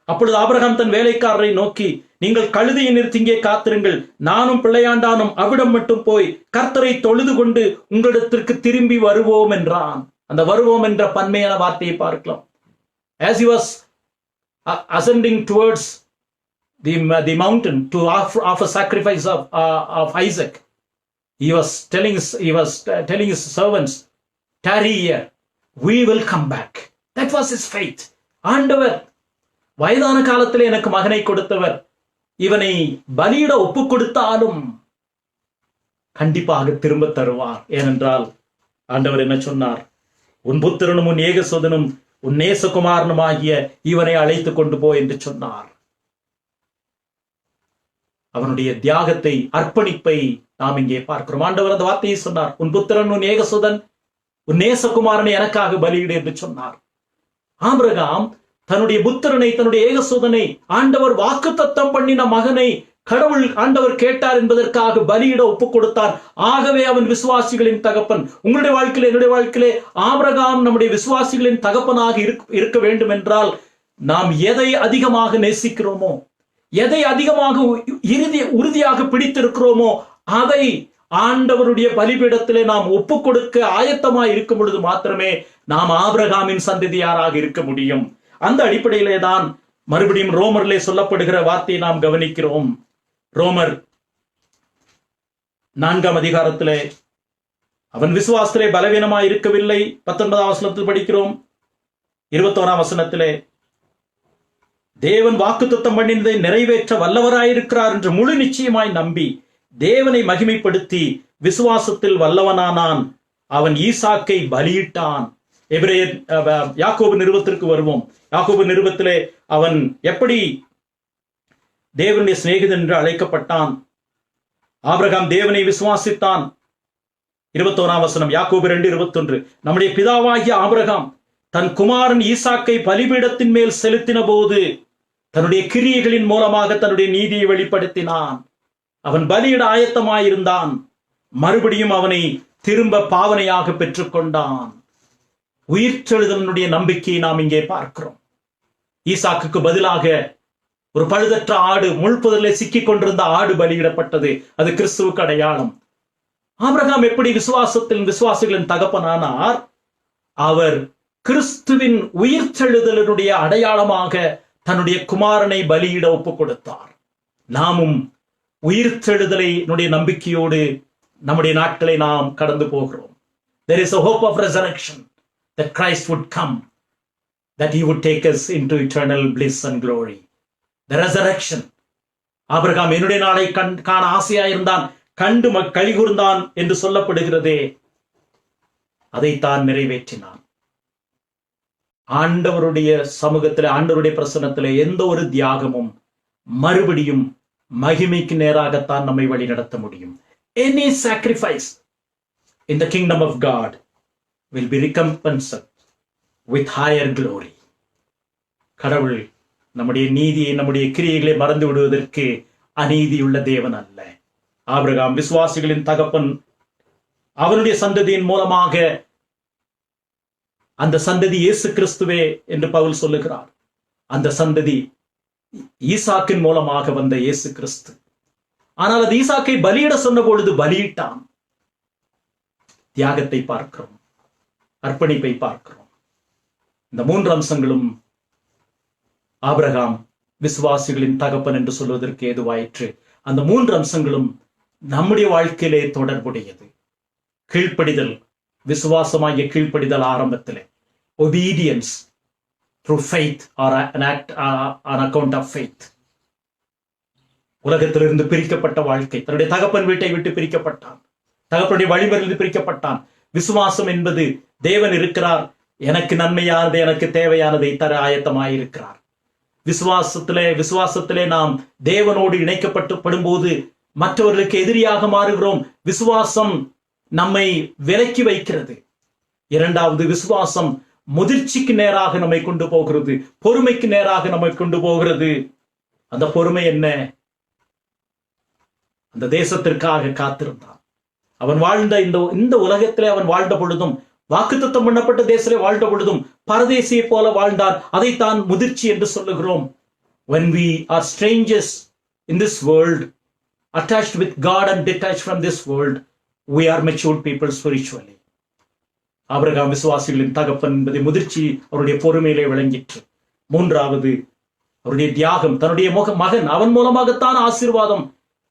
அப்பொழுது ஆபிரகாம் தன் வேலைக்காரரை நோக்கி, நீங்கள் கழுதையை நிறுத்தி இங்கே காத்திருங்கள், நானும் பிள்ளையாண்டானும் அவ்விடம் மட்டும் போய் கர்த்தரை தொழுது கொண்டு உங்களிடத்திற்கு திரும்பி வருவோம் என்றான். அந்த வருவோம் என்ற பன்மையான வார்த்தையை பார்க்கலாம். As he was ascending towards the mountain to offer sacrifice of Isaac, he was telling his servants, tarry here, we will come back. That was his faith. ஆண்டவர் வயதான காலத்திலே எனக்கு மகனை கொடுத்தவர், இவனை பலியிட ஒப்பு கொடுத்தாலும் கண்டிப்பாக திரும்ப தருவார். ஏனென்றால் ஆண்டவர் என்ன சொன்னார்? உன் புத்திரனும் உன் ஏகசோதனும் உன் நேசகுமாரனுமாகிய இவனை அழைத்துக் கொண்டு போ என்று சொன்னார். அவனுடைய தியாகத்தை, அர்ப்பணிப்பை நாம் இங்கே பார்க்கிறோம். ஆண்டவர் அந்த வார்த்தையை சொன்னார், உன் புத்திரன் உன் ஏகசுதன் உன் நேசகுமாரனை எனக்காக பலியிடு என்று சொன்னார். ஆபிரகாம் தன்னுடைய புத்திரனை, தன்னுடைய ஏகசுதனை, ஆண்டவர் வாக்குத்தத்தம் பண்ணின மகனை ஆண்டவர் கேட்டார் என்பதற்காக பலியிட ஒப்பு கொடுத்தார். ஆகவே அவன் விசுவாசிகளின் தகப்பன். உங்களுடைய வாழ்க்கையிலே, என்னுடைய வாழ்க்கையிலே ஆபிரகாம் நம்முடைய விசுவாசிகளின் தகப்பனாக இருக்க வேண்டும் என்றால் நாம் எதை அதிகமாக நேசிக்கிறோமோ, எதை அதிகமாக உறுதியாக பிடித்திருக்கிறோமோ அதை ஆண்டவருடைய பலிபீடத்திலே நாம் ஒப்பு கொடுக்க ஆயத்தமாய் இருக்கும் பொழுது மாத்திரமே நாம் ஆபிரகாமின் சந்ததியாராக இருக்க முடியும். அந்த அடிப்படையிலே தான் மறுபடியும் ரோமரிலே சொல்லப்படுகிற வார்த்தையை நாம் கவனிக்கிறோம். ரோமர் 4ஆம் அதிகாரத்திலே அவன் விசுவாசத்திலே பலவீனமாய் இருக்கவில்லை. 19ஆம் வசனத்தில் படிக்கிறோம். 21ஆம் வசனத்திலே தேவன் வாக்குத்தத்தம் பண்ணினதை நிறைவேற்ற வல்லவராயிருக்கிறார் என்று முழு நிச்சயமாய் நம்பி தேவனை மகிமைப்படுத்தி விசுவாசத்தில் வல்லவனானான். அவன் ஈசாக்கை பலியிட்டான். யாக்கோபு நிருபத்திற்கு வருவோம். யாக்கோபு நிருபத்திலே அவன் எப்படி தேவனுடைய சிநேகிதன் என்று அழைக்கப்பட்டான். ஆபிரகாம் தேவனை விசுவாசித்தான். 21ஆம் வசனம், யாக்கோபு 2:21, நம்முடைய பிதாவாகிய ஆபிரகாம் தன் குமாரன் ஈசாக்கை பலிபீடத்தின் மேல் செலுத்தின போது தன்னுடைய கிரியைகளின் மூலமாக தன்னுடைய நீதியை வெளிப்படுத்தினான். அவன் பலியிட ஆயத்தமாயிருந்தான். மறுபடியும் அவனை திரும்ப பாவனையாக பெற்றுக்கொண்டான். உயிர்த்தெழுதலினுடைய நம்பிக்கையை நாம் இங்கே பார்க்கிறோம். ஈசாக்குக்கு பதிலாக ஒரு பழுதற்ற ஆடு, முள்புதரிலே சிக்கிக் கொண்டிருந்த ஆடு பலியிடப்பட்டது. அது கிறிஸ்துவுக்கு அடையாளம். ஆபிரகாம் எப்படி விசுவாசிகளின் தகப்பனானார்? அவர் கிறிஸ்துவின் உயிர்த்தெழுதலினுடைய அடையாளமாக தன்னுடைய குமாரனை பலியிட ஒப்பு கொடுத்தார். நாமும் உயிர்த்தெழுதலினுடைய நம்பிக்கையோடு நம்முடைய நாட்களை நாம் கடந்து போகிறோம். There is a hope of resurrection, that Christ would come, that he would take us into eternal bliss and glory. The resurrection. Abraham என்னுடைய நாளை காண ஆசையாயிருந்தான், கண்டு கலிகூர்ந்தான் என்று சொல்லப்படுகிறதே, அதைத்தான் நிறைவேற்றினான். ஆண்டவருடைய சமூகத்திலே, ஆண்டவருடைய பிரசன்னத்திலே எந்த ஒரு தியாகமும் மறுபடியும் மகிமைக்கு நேராகத்தான் நம்மை வழி நடத்த முடியும். Any sacrifice in the kingdom of God will be recompensed with higher glory. கடவுள் நம்முடைய நீதியை, நம்முடைய கிரியைகளை மறந்து விடுவதற்கு அநீதியுள்ள தேவன் அல்ல. ஆபிரகாம் விசுவாசிகளின் தகப்பன். அவனுடைய சந்ததியின் மூலமாக, அந்த சந்ததி இயேசு கிறிஸ்துவே என்று பவுல் சொல்லுகிறார். அந்த சந்ததி ஈசாக்கின் மூலமாக வந்த இயேசு கிறிஸ்து. ஆனால் அது ஈசாக்கை பலியிட சொன்ன பொழுது பலியிட்டான். தியாகத்தை பார்க்கிறோம், அர்ப்பணிப்பை பார்க்கிறோம். இந்த 3 அம்சங்களும் ஆபிரகாம் விசுவாசிகளின் தகப்பன் என்று சொல்வதற்கு ஏதுவாயிற்று. அந்த 3 அம்சங்களும் நம்முடைய வாழ்க்கையிலே தொடர்புடையது. கீழ்ப்படிதல், விசுவாசமாகிய கீழ்ப்படிதல் ஆரம்பத்திலே. obedience through faith or an act on account of faith. உலகத்திலிருந்து பிரிக்கப்பட்ட வாழ்க்கை, தன்னுடைய தகப்பன் வீட்டை விட்டு பிரிக்கப்பட்டான், தகப்பனுடைய வழிமுறையிலிருந்து பிரிக்கப்பட்டான். விசுவாசம் என்பது தேவன் இருக்கிறார், எனக்கு நன்மையானது, எனக்கு தேவையானதை தர ஆயத்தமாயிருக்கிறார். விசுவாசத்திலே நாம் தேவனோடு இணைக்கப்பட்டு படும்போது மற்றவர்களுக்கு எதிரியாக மாறுகிறோம். விசுவாசம் நம்மை விலக்கி வைக்கிறது. இரண்டாவது, விசுவாசம் முதிர்ச்சிக்கு நேராக நம்மை கொண்டு போகிறது, பொறுமைக்கு நேராக நம்மை கொண்டு போகிறது. அந்த பொறுமை என்ன? அந்த தேசத்திற்காக காத்திருந்தான். அவன் வாழ்ந்த இந்த உலகத்திலே அவன் வாழ்ந்த பொழுதும், வாக்குத்தத்தம் பண்ணப்பட்ட தேசத்திலே வாழ்ந்த பொழுதும் பரதேசியை போல வாழ்ந்தான். அதைத்தான் முதிர்ச்சி என்று சொல்லுகிறோம். When we are strangers in this world, attached with God and detached from this world, we are matured people spiritually. Abraham விசுவாசிகளின் தகப்பன் என்பதை முதிர்ச்சி அவருடைய பொறுமையிலே விளங்கிற்று. மூன்றாவது, அவருடைய தியாகம். தன்னுடைய மகன், அவன் மூலமாகத்தான் ஆசீர்வாதம்,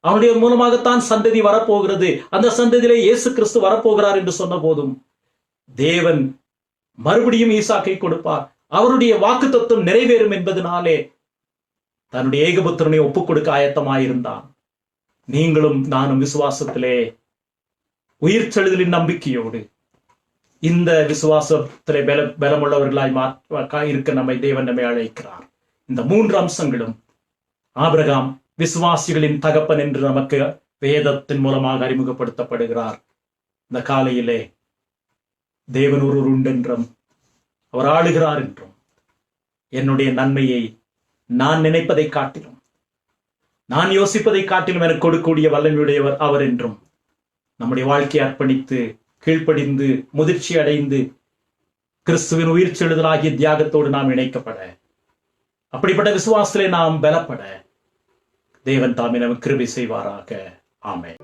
அவனுடைய மூலமாகத்தான் சந்ததி வரப்போகிறது, அந்த சந்ததியிலே இயேசு கிறிஸ்து வரப்போகிறார் என்று சொன்ன போதும் தேவன் மறுபடியும் ஈசாக்கை கொடுப்பார், அவருடைய வாக்குத்தத்தம் நிறைவேறும் என்பதனாலே தன்னுடைய ஏகபுத்திரனை ஒப்புக் கொடுக்க ஆயத்தமாயிருந்தான். நீங்களும் நானும் விசுவாசத்திலே உயிர்த்தெழுதலின் நம்பிக்கையோடு இந்த விசுவாசத்திலே பலமுள்ளவர்களாய் இருக்க தேவன் நம்மை அழைக்கிறார். இந்த 3 அம்சங்களும் ஆபிரகாம் விசுவாசிகளின் தகப்பன் என்று நமக்கு வேதத்தின் மூலமாக அறிமுகப்படுத்தப்படுகிறார். இந்த காலையிலே தேவன் ஒருவர் உண்டென்றும் அவர் ஆளுகிறார் என்றும், என்னுடைய நன்மையை நான் நினைப்பதை காட்டிலும், நான் யோசிப்பதை காட்டிலும் எனக்கு கொடுக்கக்கூடிய வல்லமையுடையவர் அவர் என்றும் நம்முடைய வாழ்க்கையை அர்ப்பணித்து கீழ்ப்படிந்து முதிர்ச்சி அடைந்து கிறிஸ்துவின் உயிர்ச்செழுதலாகிய தியாகத்தோடு நாம் இணைக்கப்பட, அப்படிப்பட்ட விசுவாசத்திலே நாம் பலப்பட தேவன் தாமே நமக்கு கிருபை செய்வாராக. ஆமென்.